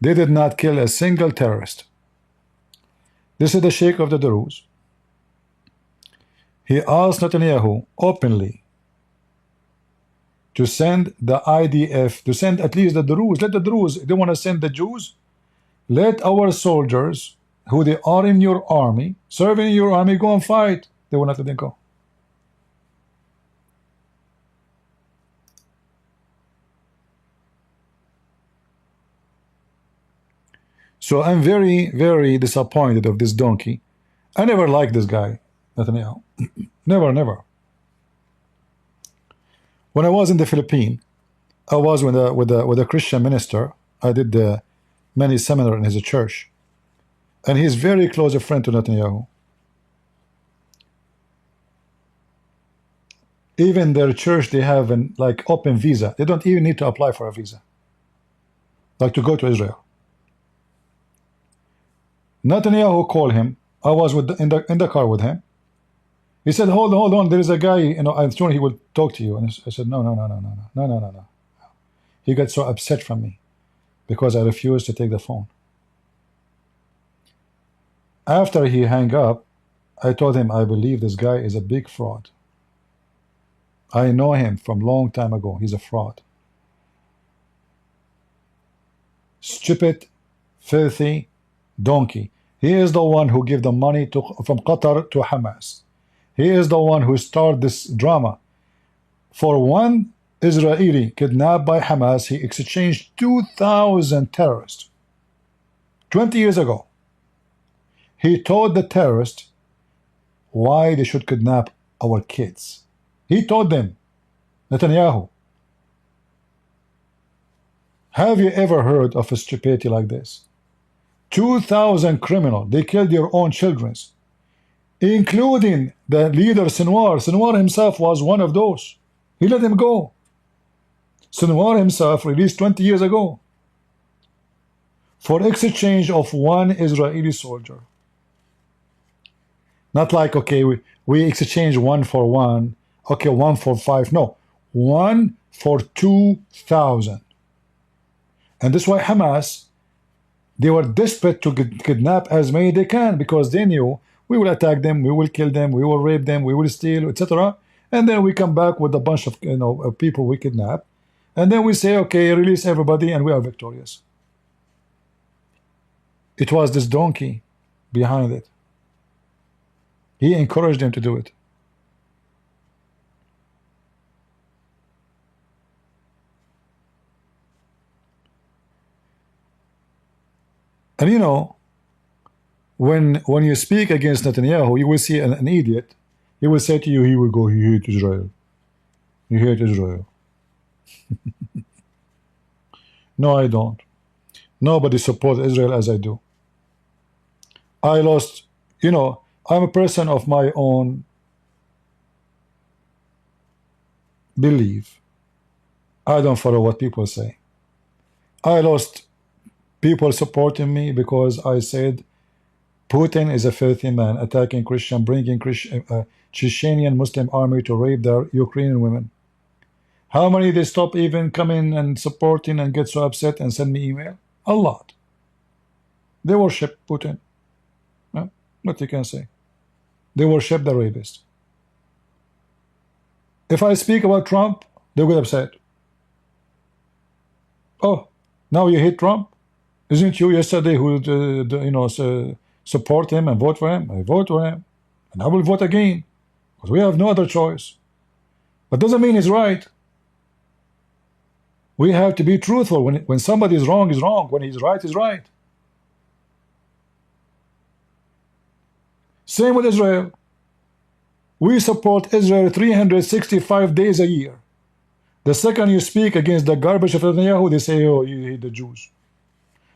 They did not kill a single terrorist. This is the Sheikh of the Druze. He asked Netanyahu openly to send the IDF, to send at least the Druze. Let the Druze, they want to send the Jews. Let our soldiers, who they are in your army, serving in your army, go and fight. They will not let them go. So I'm very, very disappointed of this donkey. I never liked this guy, Netanyahu. Never. When I was in the Philippines, I was with a Christian minister. I did many seminars in his church, and he's very close a friend to Netanyahu. Even their church, they have an like open visa. They don't even need to apply for a visa, like to go to Israel. Netanyahu called him. I was in the car with him. He said, hold on, there is a guy, I'm sure he will talk to you. And I said, no. He got so upset from me because I refused to take the phone. After he hung up, I told him, I believe this guy is a big fraud. I know him from long time ago. He's a fraud. Stupid, filthy donkey. He is the one who gave the money from Qatar to Hamas. He is the one who started this drama. For one Israeli kidnapped by Hamas, he exchanged 2,000 terrorists 20 years ago. He told the terrorists why they should kidnap our kids. He told them, Netanyahu. Have you ever heard of a stupidity like this? 2,000 criminals, they killed their own children, including the leader Sinwar. Sinwar himself was one of those. He let him go. Sinwar himself released 20 years ago for exchange of one Israeli soldier. Not like, okay, we exchange 1 for 1, okay, 1 for 5. No, 1 for 2,000. And that's why Hamas, they were desperate to kidnap as many they can, because they knew we will attack them, we will kill them, we will rape them, we will steal, etc. And then we come back with a bunch of people we kidnap, and then we say, okay, release everybody, and we are victorious. It was this donkey behind it. He encouraged them to do it. And you know, when you speak against Netanyahu, you will see an idiot. He will say to you, he will go, he hates Israel. He hates Israel. No, I don't. Nobody supports Israel as I do. I lost, you know, I'm a person of my own belief. I don't follow what people say. I lost people supporting me because I said Putin is a filthy man, attacking Christian, bringing Chechenian Muslim army to rape their Ukrainian women. How many they stop even coming and supporting and get so upset and send me email? A lot. They worship Putin. What you can say? They worship the rapist. If I speak about Trump, they get upset. Oh, now you hate Trump? Isn't you yesterday who support him and vote for him? I vote for him, and I will vote again because we have no other choice. But doesn't mean he's right. We have to be truthful. When somebody is wrong, is wrong. When he's right, is right. Same with Israel. We support Israel 365 days a year. The second you speak against the garbage of Netanyahu, they say, oh, you hate the Jews.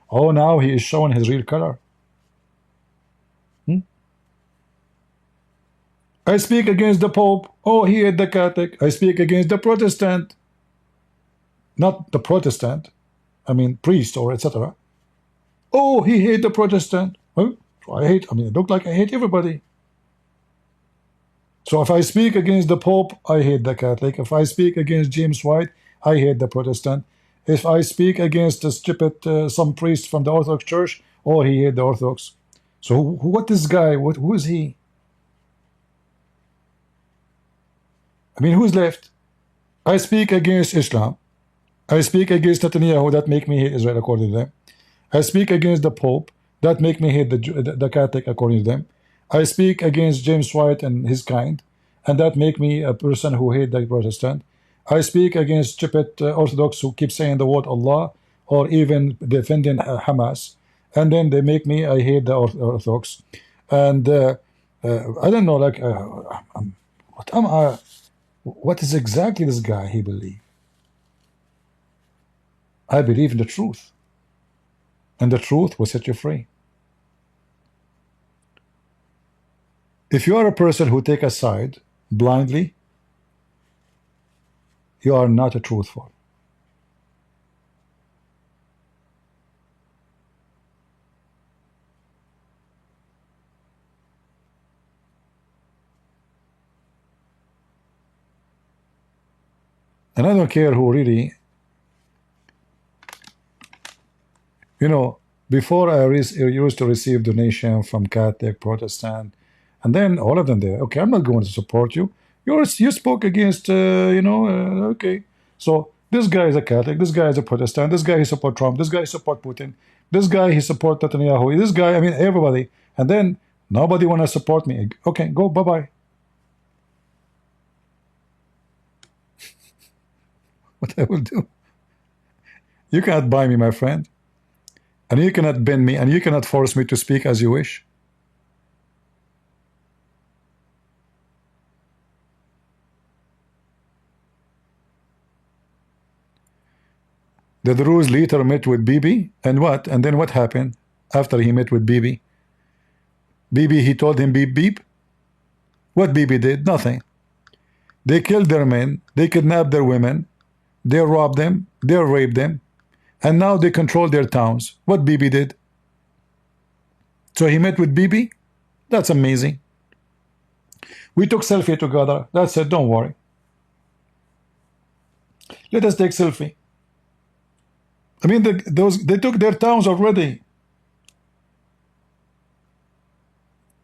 Oh, now he is showing his real color. I speak against the Pope. Oh, he hate the Catholic. I speak against the Protestant. Not the Protestant. I mean, priest or etc. Oh, he hate the Protestant. Well, it look like I hate everybody. So if I speak against the Pope, I hate the Catholic. If I speak against James White, I hate the Protestant. If I speak against the stupid some priest from the Orthodox Church, oh, he hate the Orthodox. So what this guy? Who is he? I mean, who's left? I speak against Islam. I speak against Netanyahu. That make me hate Israel according to them. I speak against the Pope. That make me hate the Catholic according to them. I speak against James White and his kind, and that make me a person who hate the Protestant. I speak against stupid Orthodox who keep saying the word Allah or even defending Hamas, and then they make me I hate the Orthodox. And I don't know, like what is exactly this guy he believe? I believe in the truth, and the truth will set you free. If you are a person who take a side blindly, you are not a truthful. And I don't care who really, before I used to receive donation from Catholic, Protestant, and then all of them there, okay, I'm not going to support you. You spoke against, okay. So This guy is a Catholic. This guy is a Protestant. This guy he support Trump. This guy he support Putin. This guy he support Netanyahu. This guy, I mean, everybody. And then nobody want to support me. Okay, go, bye-bye. What I will do? You cannot buy me, my friend. And you cannot bend me, and you cannot force me to speak as you wish. The Druze leader met with Bibi, and what? And then what happened after he met with Bibi? Bibi, he told him beep beep. What Bibi did? Nothing. They killed their men, they kidnapped their women, they robbed them, they raped them, and now they control their towns. What Bibi did? So he met with Bibi? That's amazing. We took selfie together. That's it, don't worry. Let us take selfie. I mean, they took their towns already.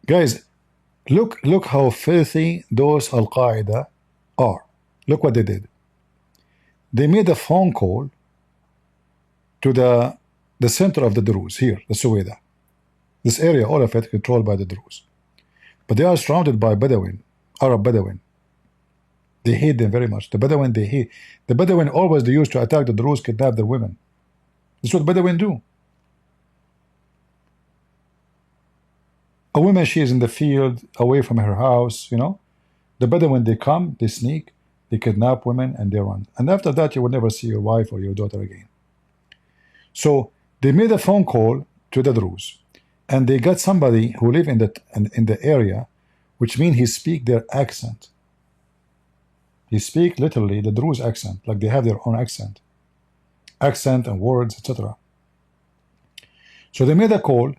Guys, look how filthy those Al-Qaeda are. Look what they did. They made a phone call to the center of the Druze here, the Suweda. This area, all of it controlled by the Druze. But they are surrounded by Bedouin, Arab Bedouin. They hate them very much. The Bedouin, they hate. The Bedouin always they used to attack the Druze, kidnap their women. That's what Bedouin do. A woman, she is in the field, away from her house, you know. The Bedouin, they come, they sneak, they kidnap women, and they run. And after that, you will never see your wife or your daughter again. So they made a phone call to the Druze, and they got somebody who live in the area, which means he speak their accent. He speak literally the Druze accent, like they have their own accent and words, etc. So they made a call,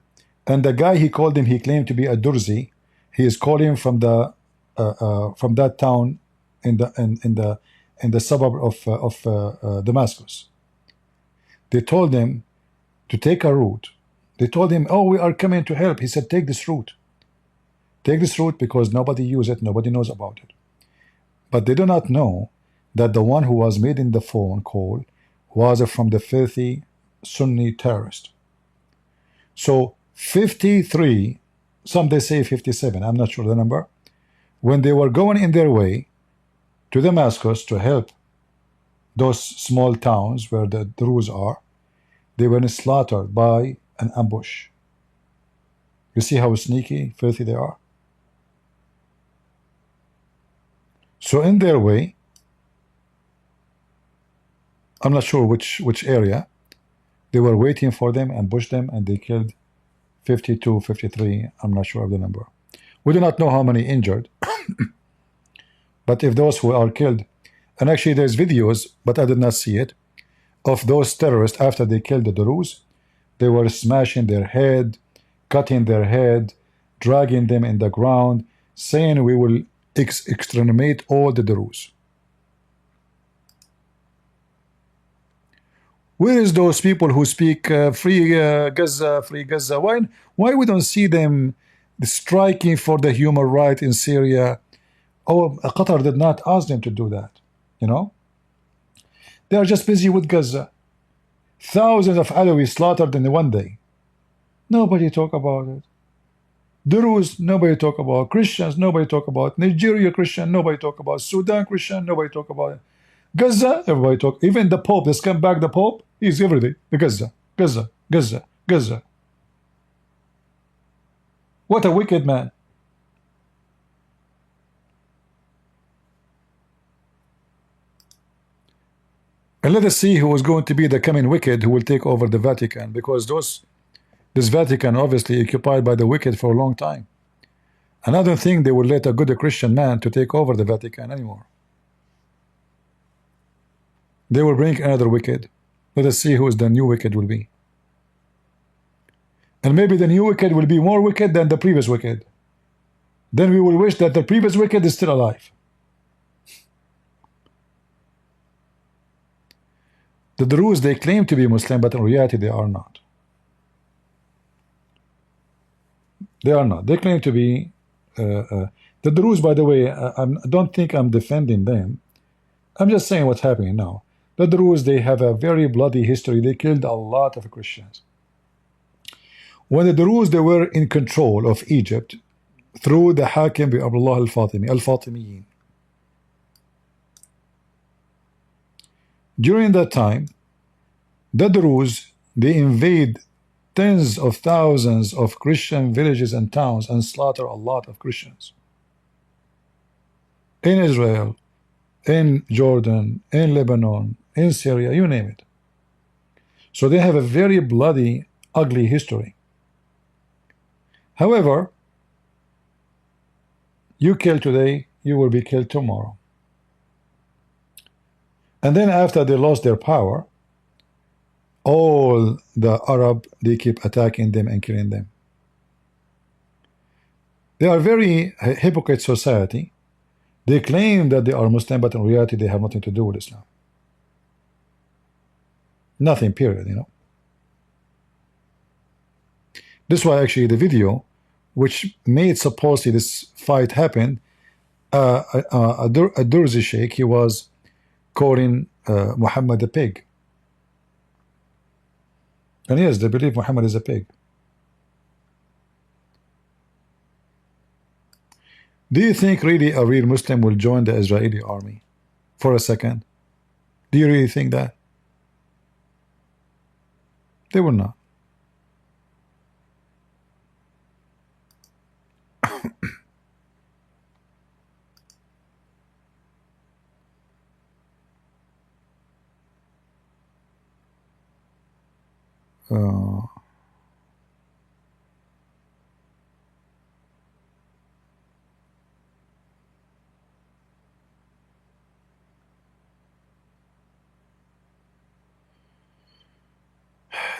and the guy he called him, he claimed to be a Durzi. He is calling from that town in the suburb of Damascus. They told him to take a route. They told him, "Oh, we are coming to help." He said, "Take this route. Take this route because nobody uses it, nobody knows about it." But they do not know that the one who was made in the phone call was from the filthy Sunni terrorist. So 53, some they say 57, I'm not sure the number, when they were going in their way to Damascus to help those small towns where the Druze are, they were slaughtered by an ambush. You see how sneaky, filthy they are? So in their way, I'm not sure which area, they were waiting for them, ambushed them, and they killed 52, 53, I'm not sure of the number. We do not know how many injured, but if those who are killed, and actually there's videos, but I did not see it, of those terrorists after they killed the Druze, they were smashing their head, cutting their head, dragging them in the ground, saying we will exterminate all the Druze. Where is those people who speak free Gaza, free Gaza? Why we don't see them striking for the human right in Syria? Oh, Qatar did not ask them to do that, you know? They are just busy with Gaza. Thousands of Alawis slaughtered in one day. Nobody talk about it. Druze, nobody talk about. Christians, nobody talk about. Nigeria Christian, nobody talk about. Sudan Christian, nobody talk about it. Gaza, everybody talk. Even the Pope, the scumbag, the Pope, he's every day. Gaza, Gaza, Gaza, Gaza. What a wicked man. And let us see who is going to be the coming wicked who will take over the Vatican, because this Vatican obviously occupied by the wicked for a long time. And I don't think they will let a good Christian man to take over the Vatican anymore. They will bring another wicked. Let us see who is the new wicked will be. And maybe the new wicked will be more wicked than the previous wicked. Then we will wish that the previous wicked is still alive. The Druze, they claim to be Muslim, but in reality they are not. They are not. They claim to be the Druze, by the way, I don't think I'm defending them. I'm just saying what's happening now. The Druze, they have a very bloody history. They killed a lot of Christians. When the Druze, they were in control of Egypt through the Hakim bi Abdullah al-Fatimi, al-Fatimiyin. During that time, the Druze, they invade tens of thousands of Christian villages and towns and slaughter a lot of Christians. In Israel, in Jordan, in Lebanon, in Syria, you name it. So they have a very bloody, ugly history. However, you kill today, you will be killed tomorrow. And then after they lost their power, all the Arab, they keep attacking them and killing them. They are very hypocrite society. They claim that they are Muslim, but in reality they have nothing to do with Islam. Nothing, period, you know. This is why actually the video which made supposedly this fight happen, a Durzi Sheikh, he was calling Muhammad a pig. And yes, they believe Muhammad is a pig. Do you think really a real Muslim will join the Israeli army for a second? Do you really think that? They will not.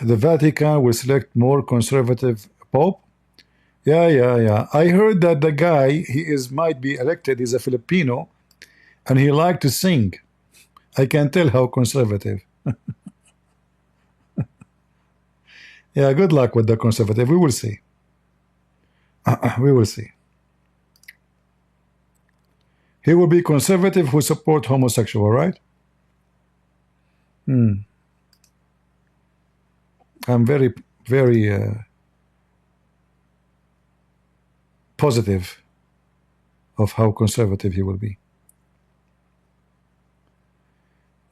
The Vatican will select more conservative pope. Yeah. I heard that the guy, might be elected. He's a Filipino, and he liked to sing. I can tell how conservative. Yeah, good luck with the conservative. We will see. We will see. He will be conservative who support homosexual, right? I'm very, very positive of how conservative he will be.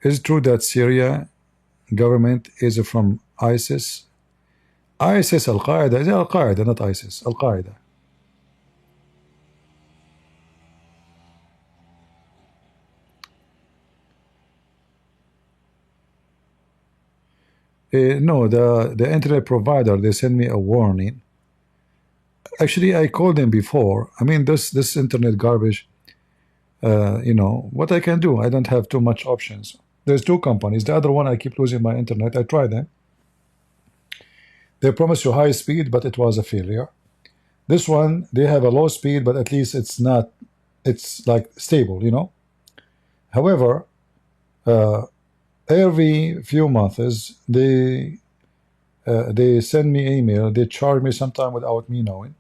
Is it true that Syria government is from ISIS? ISIS, Al-Qaeda, is Al-Qaeda, not ISIS, Al-Qaeda. No, the internet provider, they send me a warning. Actually, I called them before. I mean, this internet garbage, you know, what I can do, I don't have too much options. There's two companies. The other one, I keep losing my internet. I tried them. They promise you high speed, but it was a failure. This one, they have a low speed, but at least it's not, it's like stable, you know. However, every few months, they send me email. They charge me sometime without me knowing.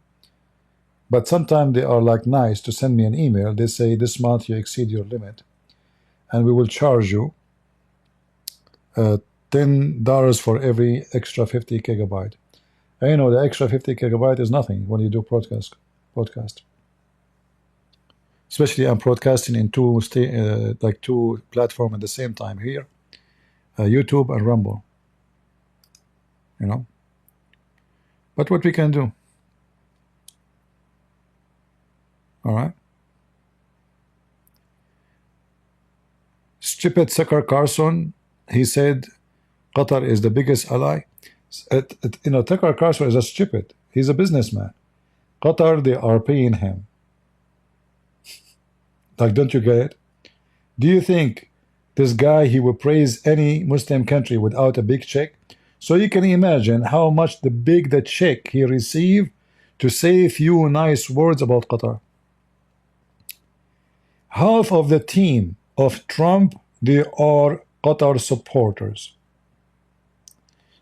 But sometimes they are like nice to send me an email. They say this month you exceed your limit, and we will charge you $10 for every extra 50 gigabyte. And you know, the extra 50 gigabyte is nothing when you do podcast. Especially I'm broadcasting in two platforms at the same time here, YouTube and Rumble. You know, but what we can do. All right. Stupid Sucker Carson, he said Qatar is the biggest ally. You know, Tucker Carlson is a stupid. He's a businessman. Qatar, they are paying him. Like, don't you get it? Do you think this guy, he will praise any Muslim country without a big check? So you can imagine how much the check he received to say a few nice words about Qatar. Half of the team of Trump, they are Qatar supporters.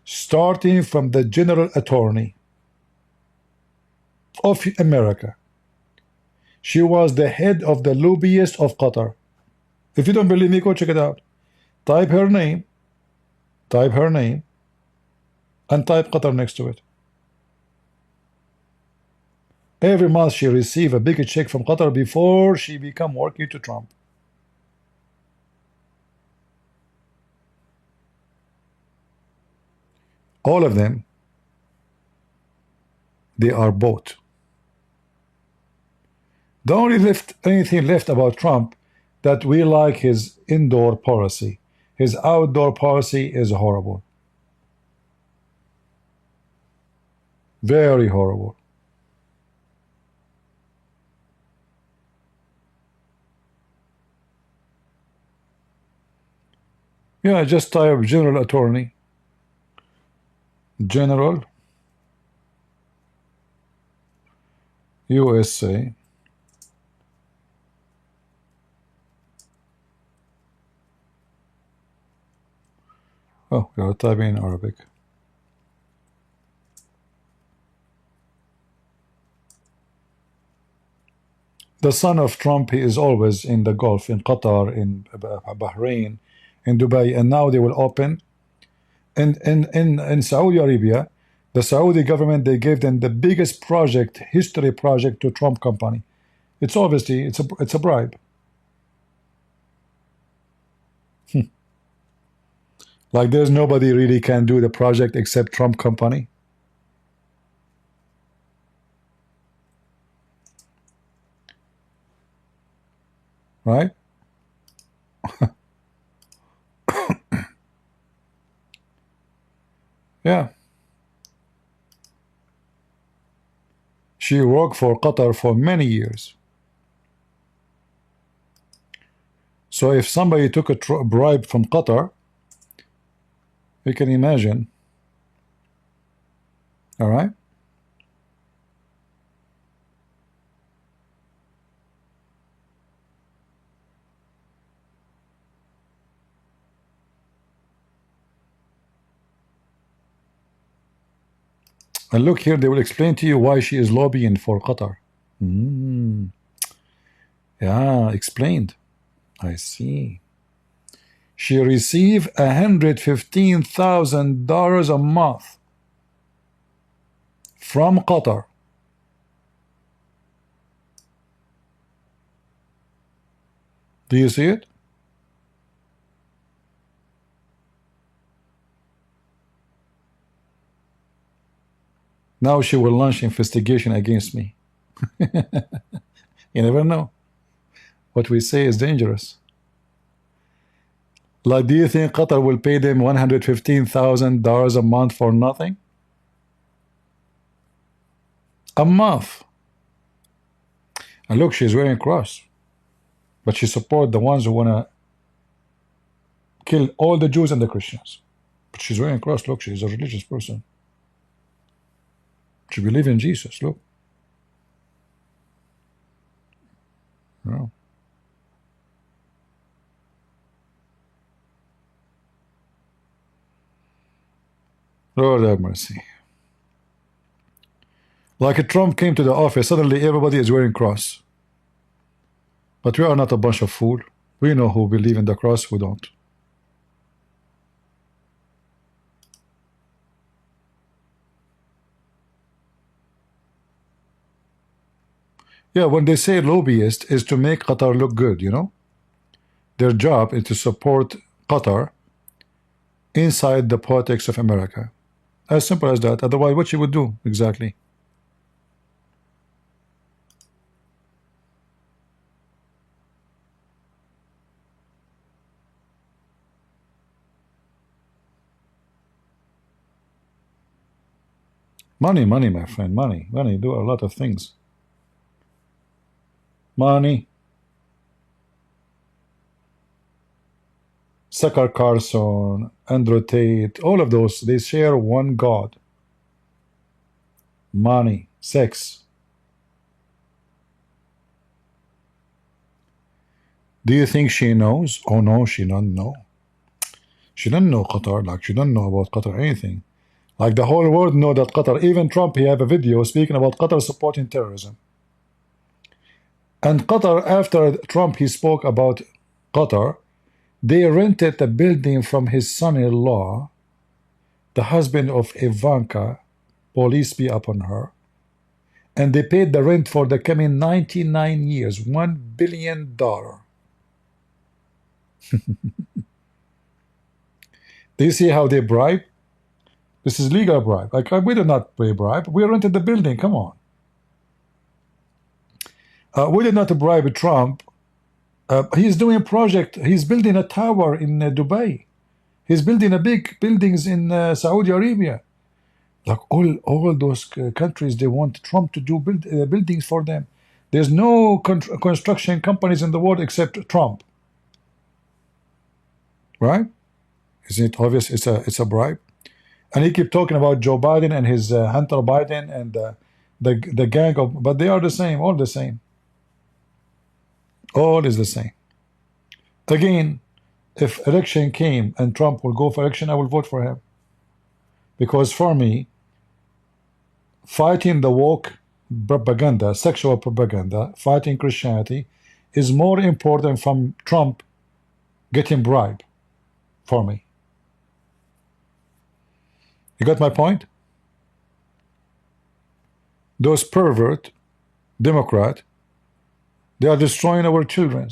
Starting from the General Attorney of America. She was the head of the lobbyist of Qatar. If you don't believe me, go check it out. Type her name, and type Qatar next to it. Every month she receive a big check from Qatar before she become working to Trump. All of them, they are bought. The only anything left about Trump that we like his indoor policy. His outdoor policy is horrible. Very horrible. Yeah, just type general attorney. General USA. Oh, we are typing in Arabic. The son of Trump, he is always in the Gulf, in Qatar, in Bahrain, in Dubai, and now they will open. And in Saudi Arabia, the Saudi government, they gave them the biggest project, history project to Trump company. It's obviously, it's a bribe. Like there's nobody really can do the project except Trump company. Right? Yeah. She worked for Qatar for many years. So if somebody took a bribe from Qatar, you can imagine. All right? And look here, they will explain to you why she is lobbying for Qatar. Yeah, explained. I see. She received $115,000 a month from Qatar. Do you see it? Now she will launch investigation against me. You never know. What we say is dangerous. Like, do you think Qatar will pay them $115,000 a month for nothing? A month. And look, she's wearing a cross. But she supports the ones who want to kill all the Jews and the Christians. But she's wearing a cross. Look, she's a religious person. She believes in Jesus. Look. No. Lord have mercy. Like Trump came to the office, suddenly everybody is wearing cross. But we are not a bunch of fools. We know who believe in the cross, who don't. Yeah, when they say lobbyist is to make Qatar look good, you know? Their job is to support Qatar inside the politics of America. As simple as that. Otherwise, what you would do exactly? Money, money, my friend, money. Money do a lot of things. Money. Tucker Carlson, Andrew Tate, all of those, they share one God. Money, sex. Do you think she knows? Oh no, she don't know. She doesn't know Qatar, like she doesn't know about Qatar anything. Like the whole world know that Qatar, even Trump, he have a video speaking about Qatar supporting terrorism. And Qatar, after Trump, he spoke about Qatar, They rented a building from his son-in-law, the husband of Ivanka, police be upon her, and they paid the rent for the coming 99 years, $1 billion. Do you see how they bribe? This is legal bribe. Like, we did not pay bribe. We rented the building. Come on. We did not bribe Trump. He's doing a project. He's building a tower in Dubai. He's building a big buildings in Saudi Arabia. Like all those countries, they want Trump to do buildings for them. There's no construction companies in the world except Trump. Right? Isn't it obvious? It's a bribe. And he keep talking about Joe Biden and his Hunter Biden and the gang of, but they are the same, all the same. All is the same. Again, if election came and Trump will go for election, I will vote for him. Because for me, fighting the woke propaganda, sexual propaganda, fighting Christianity is more important from Trump getting bribe for me. You got my point? Those pervert Democrat, they are destroying our children.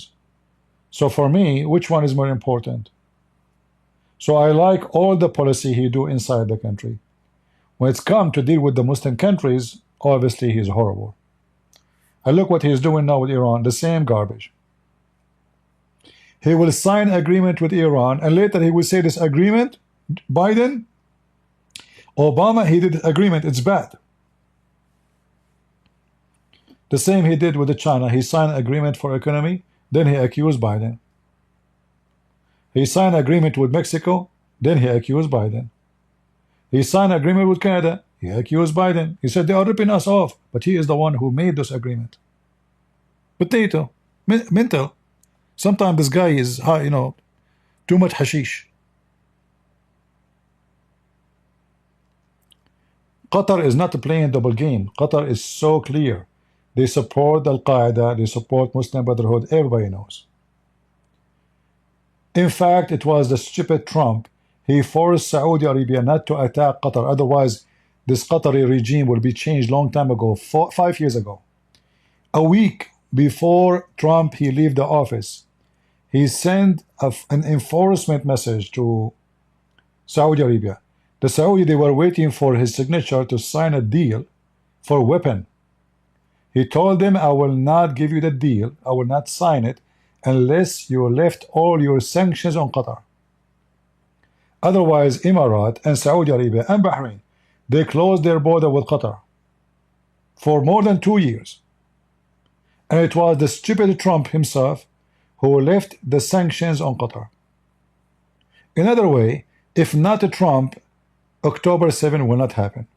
So for me, which one is more important? So I like all the policy he do inside the country. When it's come to deal with the Muslim countries, obviously he's horrible. And look what he's doing now with Iran, the same garbage. He will sign agreement with Iran, and later he will say this agreement, Biden, Obama, he did agreement, it's bad. The same he did with China. He signed agreement for economy, then he accused Biden. He signed agreement with Mexico, then he accused Biden. He signed agreement with Canada, he accused Biden. He said they are ripping us off, but he is the one who made this agreement. Potato, mental. Sometimes this guy is, too much hashish. Qatar is not playing double game. Qatar is so clear. They support Al-Qaeda, they support Muslim Brotherhood, everybody knows. In fact, it was the stupid Trump. He forced Saudi Arabia not to attack Qatar. Otherwise, this Qatari regime will be changed long time ago, 5 years ago. A week before Trump he leave the office, he sent an enforcement message to Saudi Arabia. The Saudi, they were waiting for his signature to sign a deal for weapon. He told them, I will not give you the deal, I will not sign it unless you lift all your sanctions on Qatar. Otherwise, Emirates and Saudi Arabia and Bahrain, they closed their border with Qatar for more than 2 years. And it was the stupid Trump himself who left the sanctions on Qatar. Another way, if not Trump, October 7 will not happen.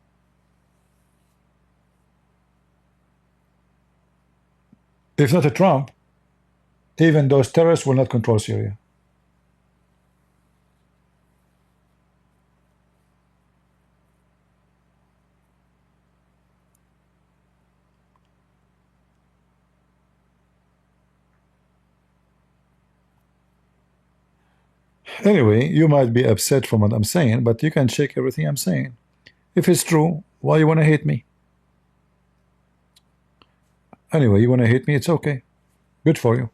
If not Trump, even those terrorists will not control Syria. Anyway, you might be upset from what I'm saying, but you can check everything I'm saying. If it's true, why you want to hate me? Anyway, you want to hate me, it's okay. Good for you.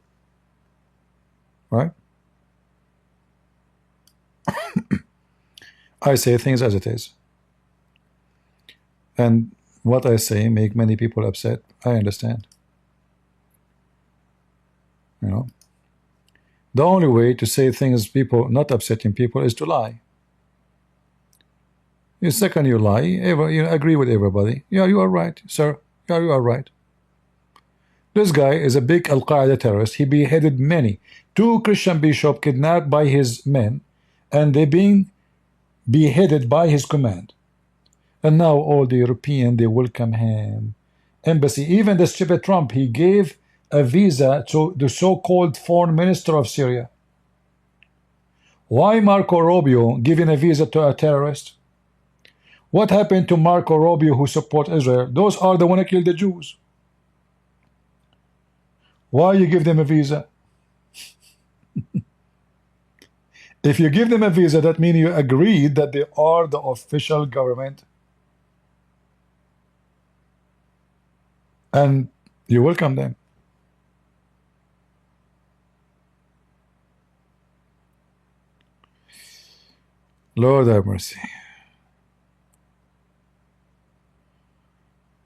Right? I say things as it is. And what I say make many people upset. I understand. You know? The only way to say things people not upsetting people is to lie. The second you lie, you agree with everybody. Yeah, you are right, sir. Yeah, you are right. This guy is a big Al-Qaeda terrorist. He beheaded many. 2 Christian bishops kidnapped by his men, and they being beheaded by his command. And now all the European, they welcome him. Embassy, even the stupid Trump, he gave a visa to the so-called foreign minister of Syria. Why Marco Rubio giving a visa to a terrorist? What happened to Marco Rubio who support Israel? Those are the one who killed the Jews. Why you give them a visa? If you give them a visa, that means you agreed that they are the official government, and you welcome them. Lord have mercy.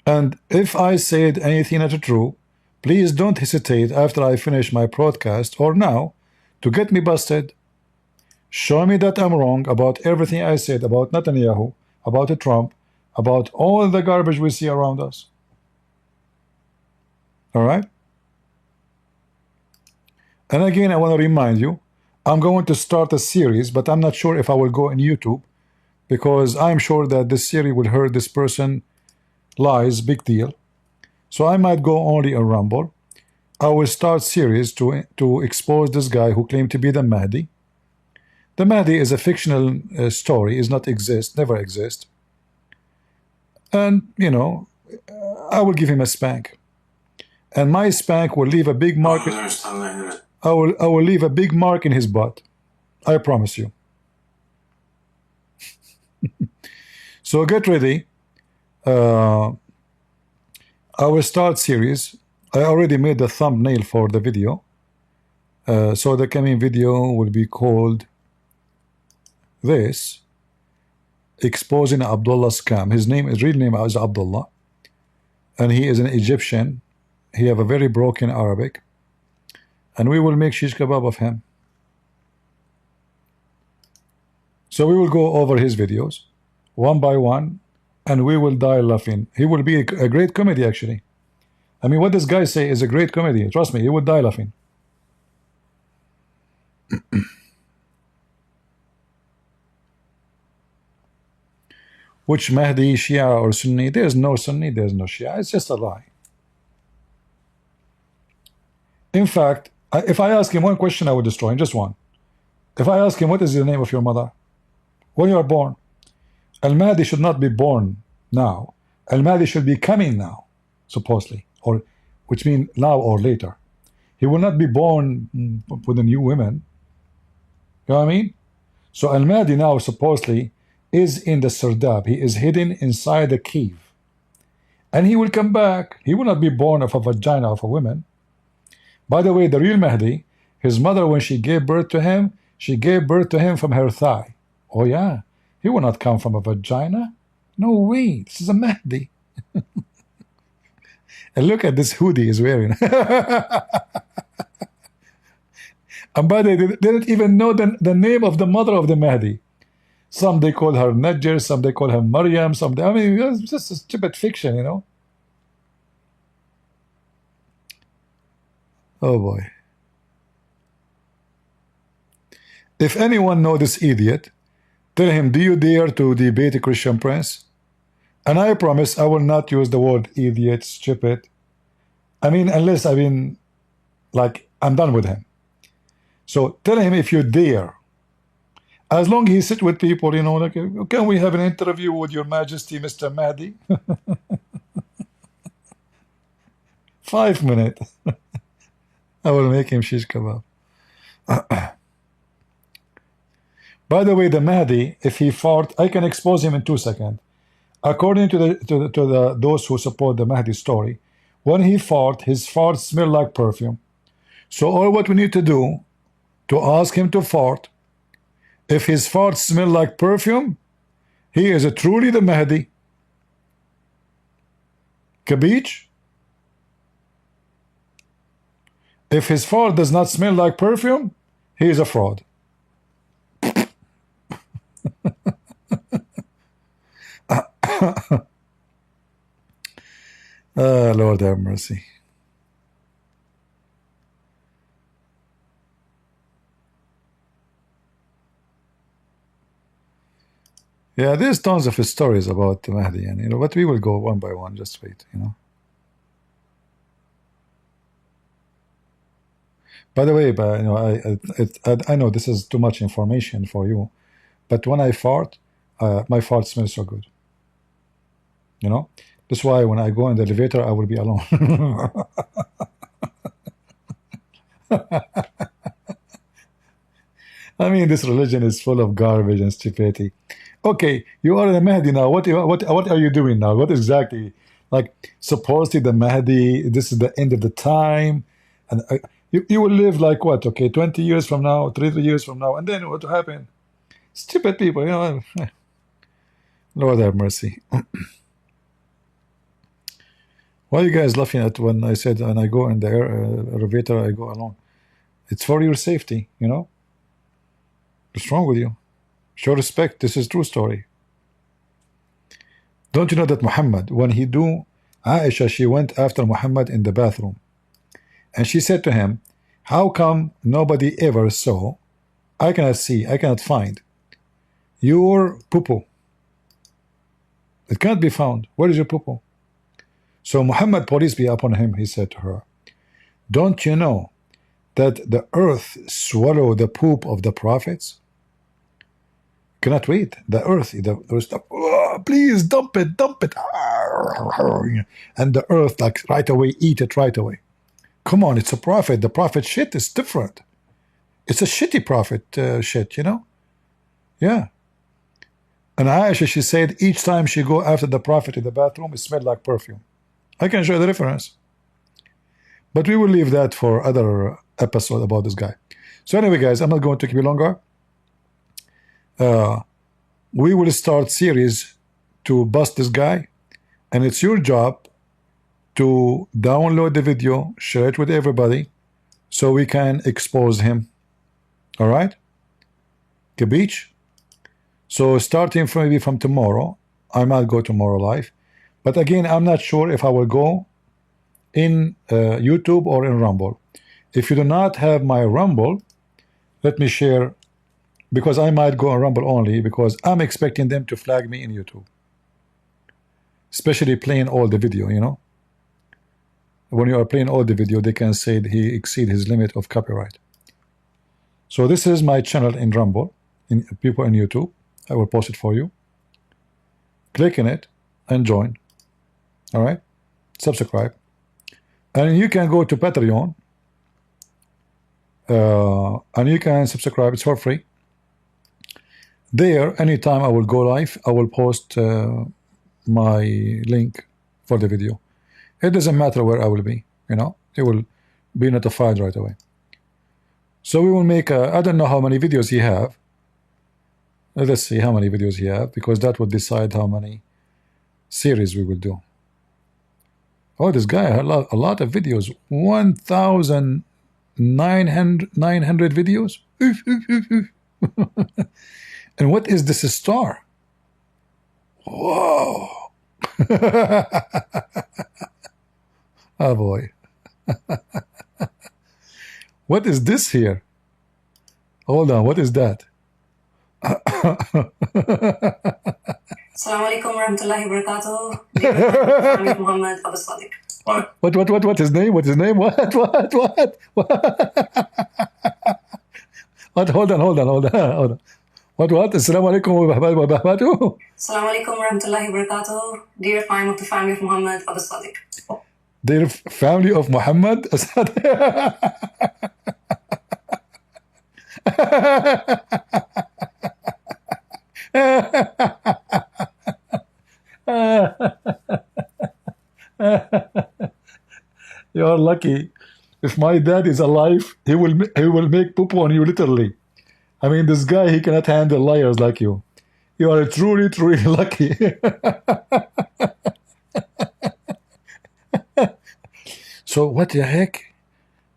And if I said anything not true, please don't hesitate after I finish my broadcast or now to get me busted. Show me that I'm wrong about everything I said about Netanyahu, about Trump, about all the garbage we see around us. All right? And again, I want to remind you, I'm going to start a series, but I'm not sure if I will go on YouTube, because I'm sure that this series will hurt this person lies, big deal. So I might go only a Rumble. I will start series to expose this guy who claimed to be the Mahdi. The Mahdi is a fictional story, is not exist, never exist. And, you know, I will give him a spank. And my spank will leave a big mark. I will leave a big mark in his butt. I promise you. So get ready. I will start series. I already made the thumbnail for the video. So the coming video will be called this: exposing Abdullah scam. His real name is Abdullah, and he is an Egyptian. He have a very broken Arabic, and we will make shish kebab of him. So we will go over his videos one by one, and we will die laughing. He will be a great comedy, actually. I mean, what this guy say is a great comedy. Trust me, he will die laughing. Which Mahdi, Shia or Sunni? There's no Sunni, there's no Shia. It's just a lie. In fact, if I ask him one question, I will destroy him, just one. If I ask him, what is the name of your mother? When you are born? Al-Mahdi should not be born now. Al-Mahdi should be coming now, supposedly, or which means now or later. He will not be born with a new women. You know what I mean? So Al-Mahdi now supposedly is in the Sardab. He is hidden inside the cave. And he will come back. He will not be born of a vagina of a woman. By the way, the real Mahdi, his mother, when she gave birth to him, she gave birth to him from her thigh. Oh yeah, he will not come from a vagina. No way, this is a Mahdi. And look at this hoodie he's wearing. And by the way, they didn't even know the name of the mother of the Mahdi. Some they call her Najjar, some they call her Maryam, I mean, it's just a stupid fiction, you know. Oh boy. If anyone know this idiot, tell him, do you dare to debate a Christian prince? And I promise I will not use the word idiot, stupid. I mean, unless like, I'm done with him. So tell him if you dare. As long as he sit with people, you know, like, can we have an interview with your majesty, Mr. Mahdi? 5 minutes. I will make him shish kebab. By the way, the Mahdi, if he fart, I can expose him in 2 seconds. According to those who support the Mahdi story, when he fart, his farts smell like perfume. So all what we need to do to ask him to fart, if his farts smell like perfume, he is truly the Mahdi. Capiche? If his fart does not smell like perfume, he is a fraud. Lord have mercy. Yeah, there's tons of stories about Mahdi, and you know, but we will go one by one. Just wait, you know. By the way, you know, I know this is too much information for you, but when I fart, my fart smells so good. You know, that's why when I go in the elevator, I will be alone. I mean, this religion is full of garbage and stupidity. Okay, you are the Mahdi now. What are you doing now? What exactly? Like, supposedly the Mahdi, this is the end of the time, and you will live like what? Okay, 20 years from now, 30 years from now, and then what will happen? Stupid people, you know. Lord have mercy. Why are you guys laughing at when I said when I go in the elevator, I go alone? It's for your safety, you know. What's wrong with you? Show respect. This is true story. Don't you know that Muhammad, when he do, Aisha, she went after Muhammad in the bathroom, and she said to him, "How come nobody ever saw? I cannot see. I cannot find your poo-poo. It can't be found. Where is your poo-poo?" So Muhammad, peace be upon him, he said to her, "Don't you know that the earth swallow the poop of the prophets? Cannot wait. The earth, the stuff. Oh, please dump it, dump it." And the earth, like right away, eat it right away. Come on, it's a prophet. The prophet shit is different. It's a shitty prophet shit, you know? Yeah. And Aisha, she said each time she go after the prophet in the bathroom, it smelled like perfume. I can show you the reference. But we will leave that for other episode about this guy. So anyway, guys, I'm not going to keep you longer. We will start series to bust this guy, and it's your job to download the video, share it with everybody, so we can expose him. All right? Kabich? So starting from maybe from tomorrow, I might go tomorrow live. But again, I'm not sure if I will go in YouTube or in Rumble. If you do not have my Rumble, let me share, because I might go on Rumble only, because I'm expecting them to flag me in YouTube. Especially playing all the video, you know. When you are playing all the video, they can say he exceed his limit of copyright. So this is my channel in Rumble, in people in YouTube. I will post it for you. Click in it and join. All right, subscribe, and you can go to Patreon, and you can subscribe. It's for free. There, anytime I will go live, I will post my link for the video. It doesn't matter where I will be, you know, it will be notified right away. So we will make I don't know how many videos he have. Let's see how many videos he have, because that will decide how many series we will do. Oh, this guy had a lot of videos. 1,900 videos. And what is this star? Whoa. Oh boy. What is this here? Hold on, what is that? Assalamu alaikum warahmatullahi wabarakatuh. Dear Muhammad Abu Sadiq. What his name? What his name? What? What? Hold on. What? Assalamu alaikum wa barakatuh. Assalamu alaikum warahmatullahi wabarakatuh. Dear fam of the family of Muhammad Abu Sadiq. Dear family of Muhammad. You are lucky. If my dad is alive, he will make poo-poo on you literally. I mean, this guy, he cannot handle liars like you. You are truly lucky. So what the heck?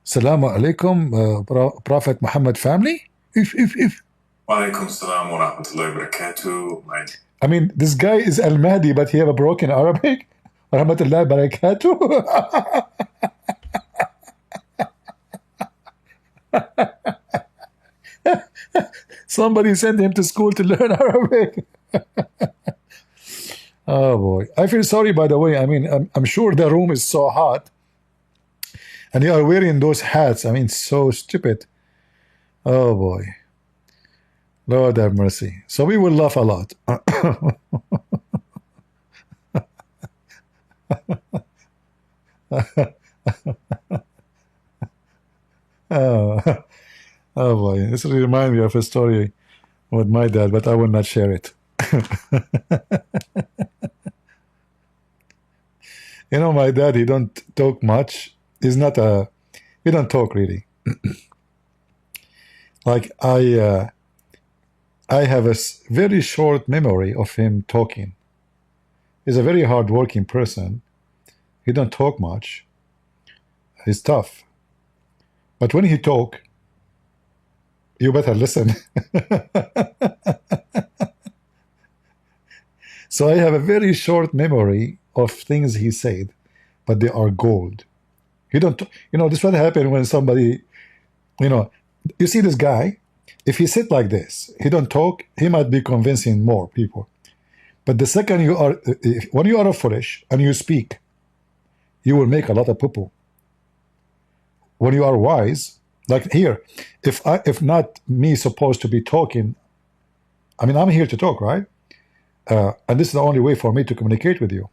Salamu alaikum, Prophet Muhammad family? If. Wa alaikum salam wa rahmatullahi wa barakatuh. I mean, this guy is Al-Mahdi, but he have a broken Arabic. Rahmatullahi wa barakatuh. Somebody sent him to school to learn Arabic. Oh boy. I feel sorry, by the way. I mean, I'm sure the room is so hot. And you are wearing those hats. I mean, so stupid. Oh boy. Lord have mercy. So we will laugh a lot. Oh boy, this reminds me of a story with my dad, but I will not share it. You know, my dad, he don't talk much. He's not a, he don't talk really. Like I have a very short memory of him talking. He's a very hard-working person. He don't talk much. He's tough. But when he talk, you better listen. So I have a very short memory of things he said, but they are gold. He don't, you know, this is what happened when somebody, you know, you see this guy, if he sit like this, he don't talk, he might be convincing more people. But the second you are, when you are foolish and you speak, you will make a lot of poo-poo. When you are wise, like here, if not me supposed to be talking, I mean, I'm here to talk, right? And this is the only way for me to communicate with you.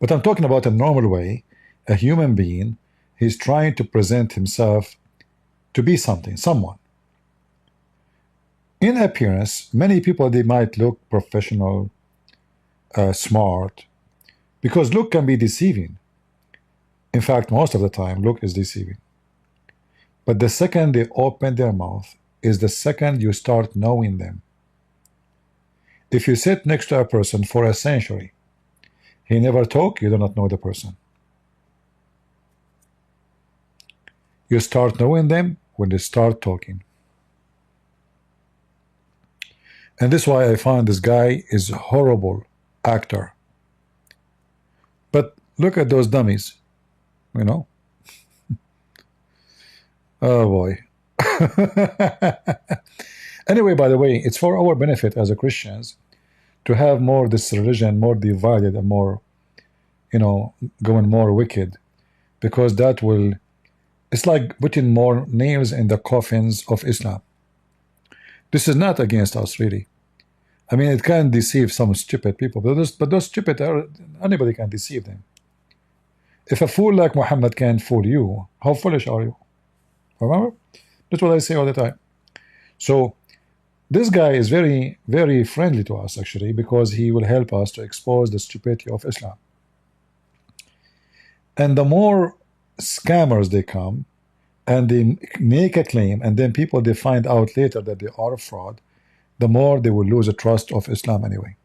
But I'm talking about a normal way, a human being, he's trying to present himself to be something, someone. In appearance, many people, they might look professional, smart, because look can be deceiving. In fact, most of the time, look is deceiving. But the second they open their mouth is the second you start knowing them. If you sit next to a person for a century, he never talk, you do not know the person. You start knowing them when they start talking. And this is why I find this guy is a horrible actor. But look at those dummies, you know. Oh boy. Anyway, by the way, it's for our benefit as a Christians to have more this religion more divided and more, you know, going more wicked, because that will, it's like putting more nails in the coffins of Islam. This is not against us, really. I mean, it can deceive some stupid people, but those stupid, anybody can deceive them. If a fool like Muhammad can't fool you, how foolish are you? Remember? That's what I say all the time. So this guy is very, very friendly to us, actually, because he will help us to expose the stupidity of Islam. And the more scammers they come, and they make a claim, and then people, they find out later that they are a fraud, the more they will lose the trust of Islam anyway.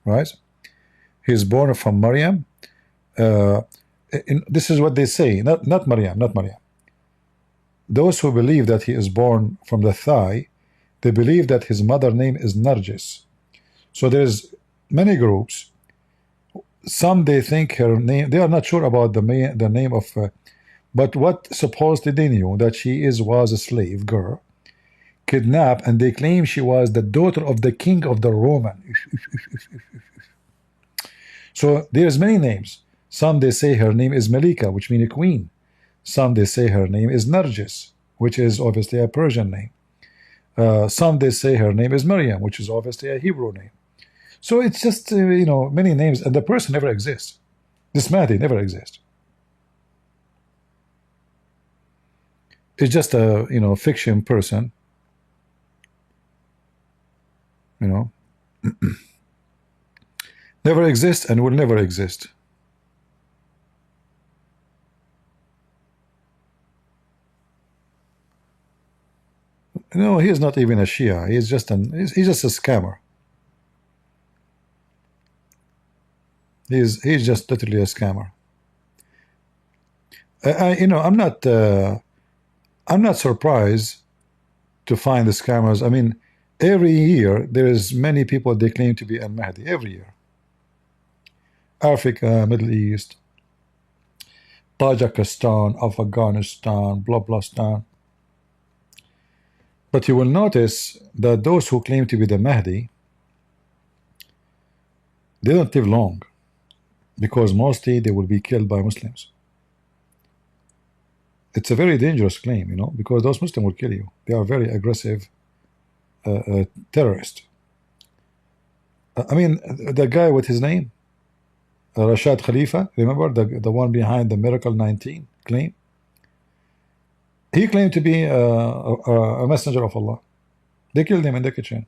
Right? He's born from Maryam. This is what they say, not Maryam, not Maryam. Those who believe that he is born from the thigh, they believe that his mother name is Nargis. So there's many groups. Some they think her name, they are not sure about the name of, but what supposedly they knew that she was a slave girl, kidnapped, and they claim she was the daughter of the king of the Roman. So there's many names. Some they say her name is Malika, which means a queen. Some they say her name is Nargis, which is obviously a Persian name. Some they say her name is Maryam, which is obviously a Hebrew name. So it's just, you know, many names, and the person never exists. This Mahdi never exists. It's just a, you know, fiction person, you know, never exists and will never exist. No, he is not even a Shia. He's just he's just a scammer. He's just literally a scammer. You know, I'm not surprised to find the scammers. I mean, every year there is many people they claim to be al-Mahdi every year. Africa, Middle East, Tajikistan, Afghanistan, blah blah stan. But you will notice that those who claim to be the Mahdi, they don't live long, because mostly they will be killed by Muslims. It's a very dangerous claim, you know, because those Muslims will kill you. They are very aggressive terrorists. I mean, the guy with his name, Rashad Khalifa, remember the one behind the Miracle 19 claim? He claimed to be a messenger of Allah. They killed him in the kitchen.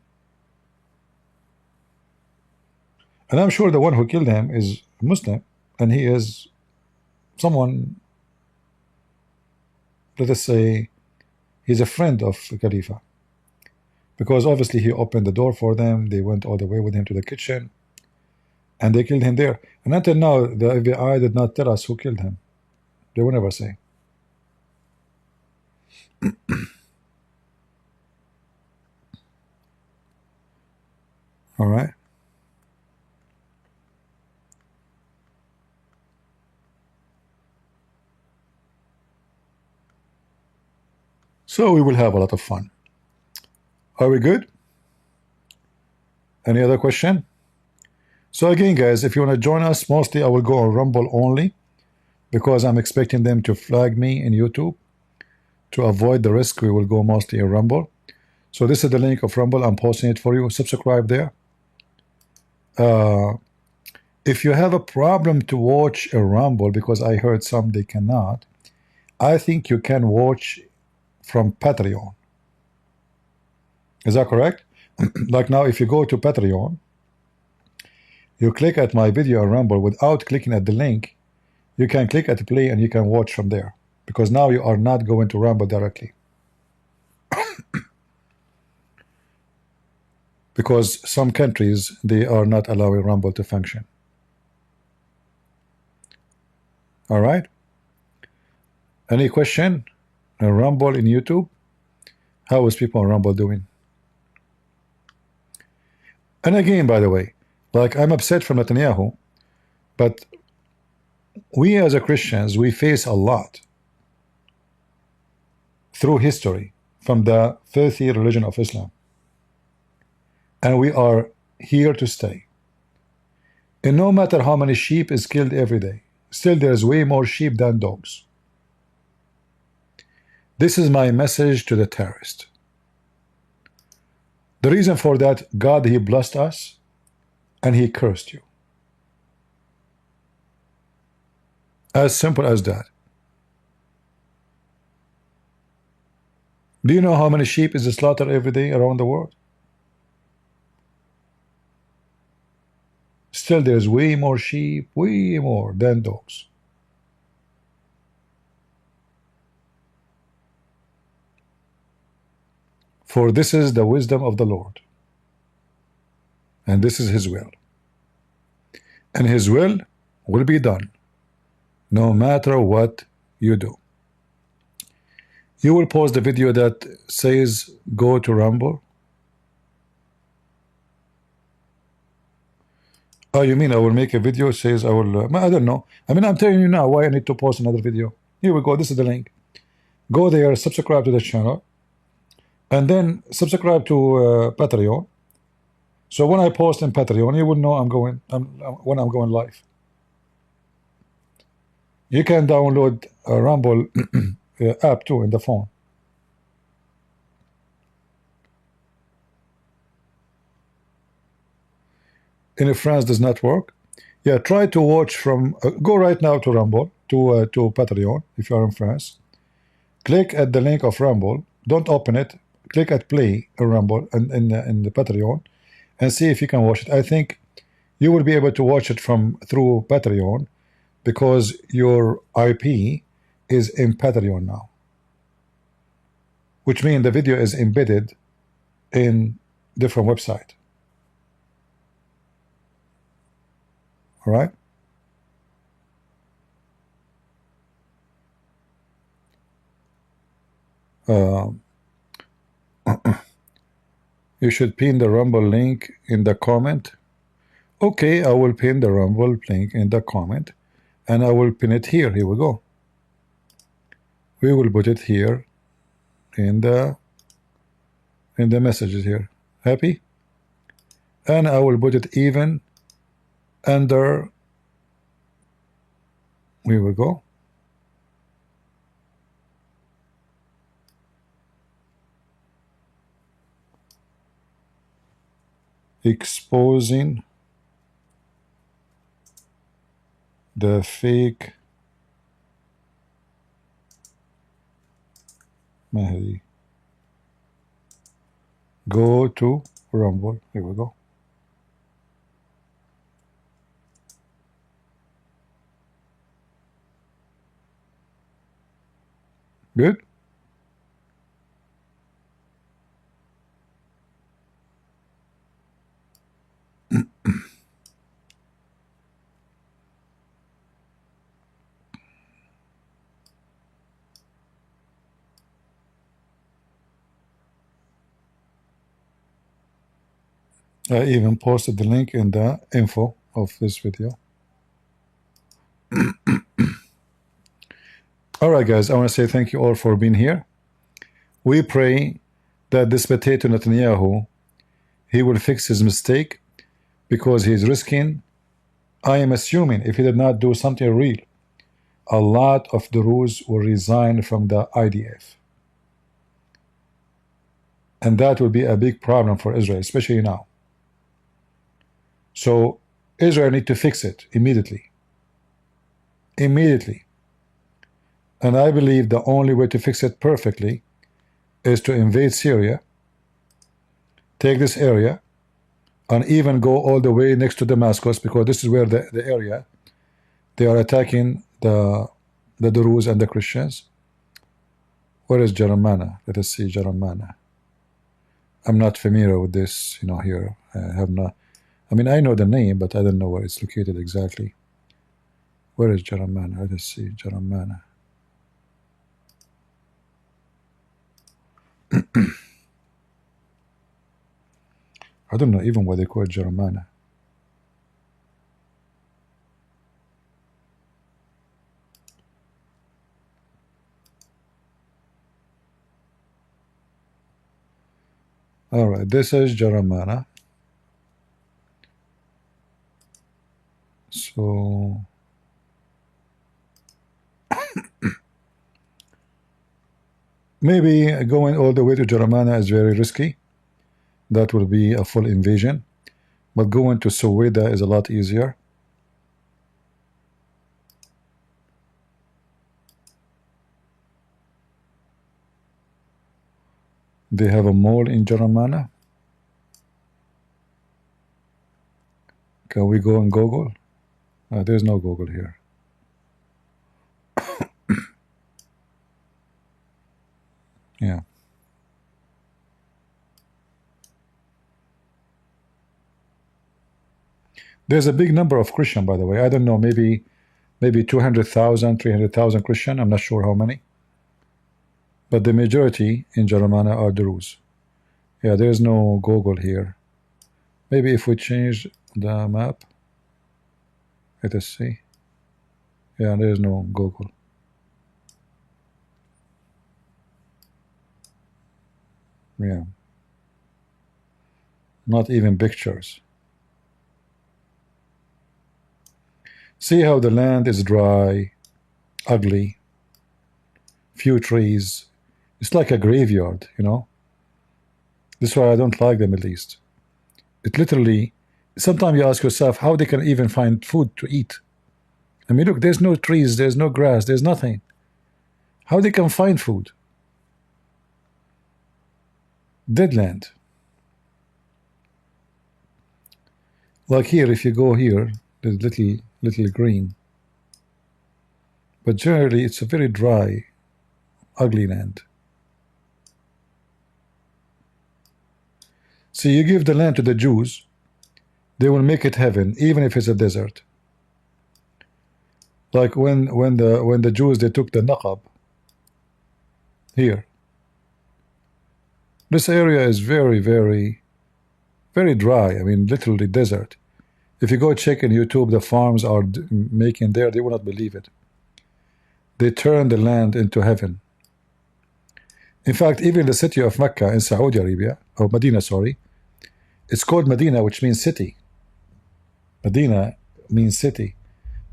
And I'm sure the one who killed him is Muslim, and he is someone, let us say, he's a friend of Khalifa. Because obviously he opened the door for them, they went all the way with him to the kitchen, and they killed him there. And until now, the FBI did not tell us who killed him. They will never say. All right. So we will have a lot of fun. Are we good? Any other question? So again, guys, if you want to join us, mostly I will go on Rumble only, because I'm expecting them to flag me in YouTube. To avoid the risk, we will go mostly in Rumble. So this is the link of Rumble. I'm posting it for you. Subscribe there. If you have a problem to watch a Rumble, because I heard some they cannot, I think you can watch from Patreon. Is that correct? Like now, if you go to Patreon, you click at my video on Rumble without clicking at the link, you can click at play and you can watch from there, because now you are not going to Rumble directly. Because some countries, they are not allowing Rumble to function. All right. Any question? Rumble in YouTube? How is people on Rumble doing? And again, by the way, like, I'm upset from Netanyahu, but we as a Christians, we face a lot through history from the filthy religion of Islam. And we are here to stay. And no matter how many sheep is killed every day, still there's way more sheep than dogs. This is my message to the terrorist. The reason for that, God, He blessed us and He cursed you. As simple as that. Do you know how many sheep is slaughtered every day around the world? Still there's way more sheep, way more than dogs. For this is the wisdom of the Lord, and this is His will, and His will be done no matter what you do. You will post the video that says go to Rumble. Oh, you mean I will make a video says I will I don't know. I mean, I'm telling you now why I need to post another video. Here we go. This is the link. Go there, subscribe to the channel, and then subscribe to Patreon. So when I post in Patreon, you will know when I'm going live. You can download a Rumble app too in the phone. In France does not work. Yeah, try to watch from. Go right now to Rumble to Patreon if you are in France. Click at the link of Rumble. Don't open it. Click at play in Rumble and in the Patreon, and see if you can watch it. I think you will be able to watch it through Patreon, because your IP is in Patreon now, which means the video is embedded in different website. All right. You should pin the Rumble link in the comment. Okay, I will pin the Rumble link in the comment, and I will pin it here. Here we go. We will put it here in the messages here. Happy? And I will put it even under. Here we go. Exposing the fake Mahdi. Go to Rumble. Here we go. Good. I even posted the link in the info of this video. All right, guys, I want to say thank you all for being here. We pray that this potato Netanyahu, he will fix his mistake, because he's risking, I am assuming, if he did not do something real, a lot of the Druze will resign from the IDF. And that will be a big problem for Israel, especially now. So Israel need to fix it immediately. Immediately. And I believe the only way to fix it perfectly is to invade Syria, take this area, and even go all the way next to Damascus, because this is where the area they are attacking the Druze and the Christians. Where is Jeremiah? Let us see Jeremiah. I'm not familiar with this, here. I have not. I mean, I know the name, but I don't know where it's located exactly. Where is Jeremiah? Let us see Jeremiah. I don't know even why they call it Jeremiah. All right, this is Jeremiah. So maybe going all the way to Jeremiah is very risky. That will be a full invasion. But going to Soweda is a lot easier. They have a mall in Jeremiah. Can we go on Google? There's no Google here. Yeah. There's a big number of Christian, by the way. I don't know, maybe 200,000, 300,000 Christian. I'm not sure how many. But the majority in Jeremiah are Druze. Yeah, there's no Google here. Maybe if we change the map. Let us see. Yeah, there's no Google. Yeah. Not even pictures. See how the land is dry, ugly, few trees. It's like a graveyard, This is why I don't like the Middle East. It literally, sometimes you ask yourself how they can even find food to eat. I mean, look, there's no trees, there's no grass, there's nothing. How they can find food? Dead land. Like here, if you go here, there's little green. But generally, it's a very dry, ugly land. So you give the land to the Jews, they will make it heaven, even if it's a desert. Like when the Jews, they took the Naqab here. This area is very, very, very dry. I mean, literally desert. If you go check in YouTube, the farms are making there, they will not believe it. They turn the land into heaven. In fact, even the city of Mecca in Saudi Arabia, or Medina, sorry, it's called Medina, which means city. Medina means city,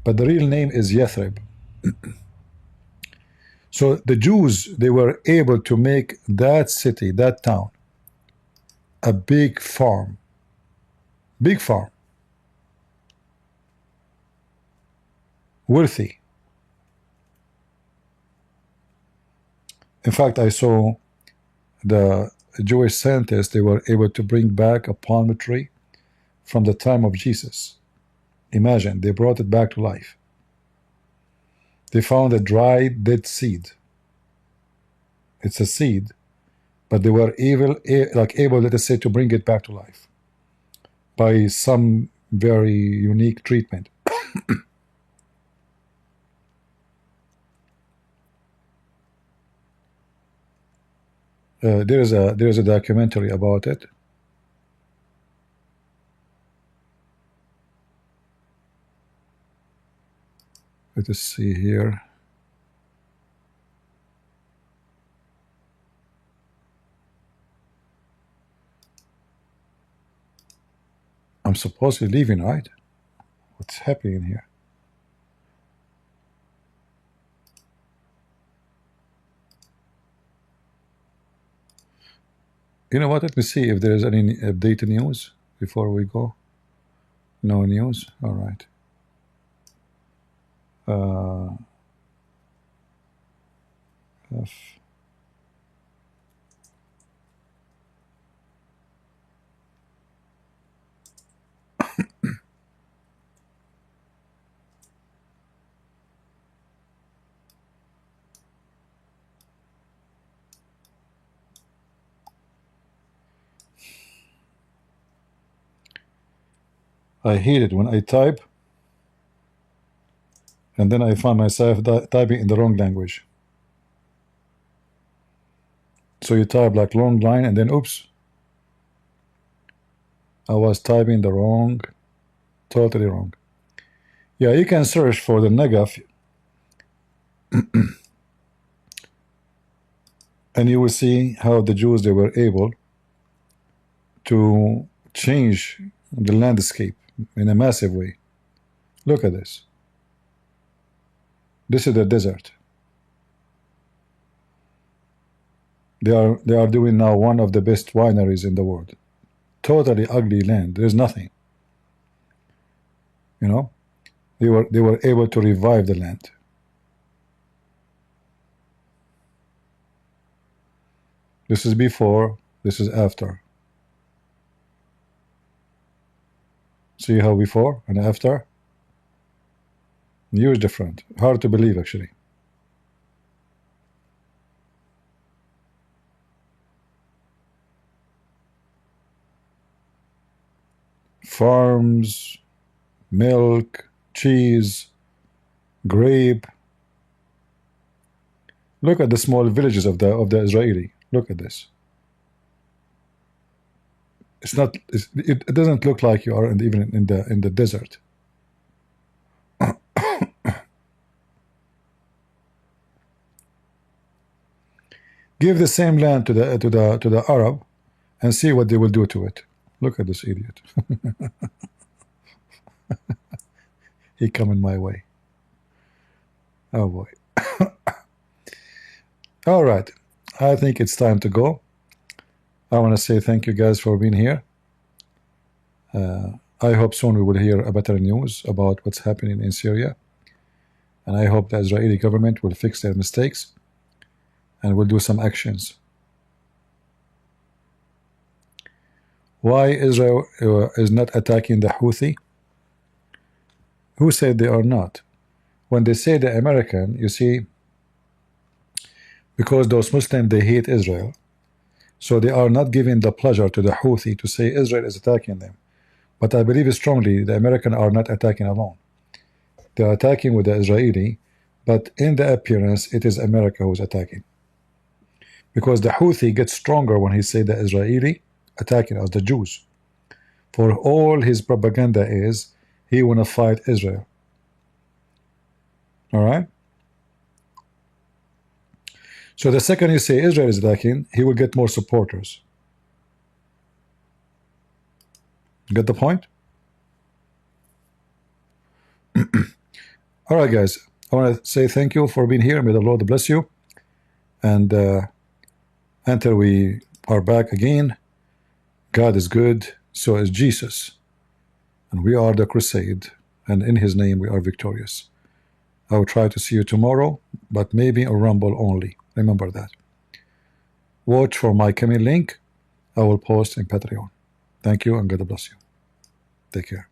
but the real name is Yathrib. So the Jews, they were able to make that city, that town, a big farm. Big farm. Wealthy. In fact, I saw the Jewish scientists, they were able to bring back a palm tree from the time of Jesus. Imagine, they brought it back to life. They found a dry, dead seed. It's a seed, but they were able, let us say, to bring it back to life by some very unique treatment. There is a documentary about it. Let us see here. I'm supposed to be leaving, right? What's happening here? You know what? Let me see if there is any updated news before we go. No news. All right. I hate it when I type and then I find myself typing in the wrong language. So you type like long line and then oops, I was typing the wrong, totally wrong. Yeah, you can search for the Negev and you will see how the Jews, they were able to change the landscape in a massive way. Look at this. This is the desert. They are doing now one of the best wineries in the world. Totally ugly land. There's nothing. You know, they were able to revive the land. This is before, this is after. See how before and after? Huge different. Hard to believe, actually. Farms, milk, cheese, grape. Look at the small villages of the Israeli. Look at this. It's not. It doesn't look like you are even in the desert. Give the same land to the Arab, and see what they will do to it. Look at this idiot. He coming my way. Oh boy. All right. I think it's time to go. I want to say thank you guys for being here. I hope soon we will hear a better news about what's happening in Syria. And I hope the Israeli government will fix their mistakes and will do some actions. Why Israel is not attacking the Houthi? Who said they are not? When they say the American, you see, because those Muslims, they hate Israel, so they are not giving the pleasure to the Houthi to say Israel is attacking them. But I believe strongly the Americans are not attacking alone. They are attacking with the Israeli, but in the appearance, it is America who is attacking. Because the Houthi gets stronger when he say the Israeli attacking us, the Jews. For all his propaganda is, he want to fight Israel. All right? So the second you say Israel is attacking, he will get more supporters. Get the point? All right, guys. I want to say thank you for being here. May the Lord bless you. And until we are back again, God is good, so is Jesus. And we are the crusade, and in his name we are victorious. I will try to see you tomorrow, but maybe a rumble only. Remember that. watch for my coming link I will post in Patreon. Thank you and God bless you. Take care.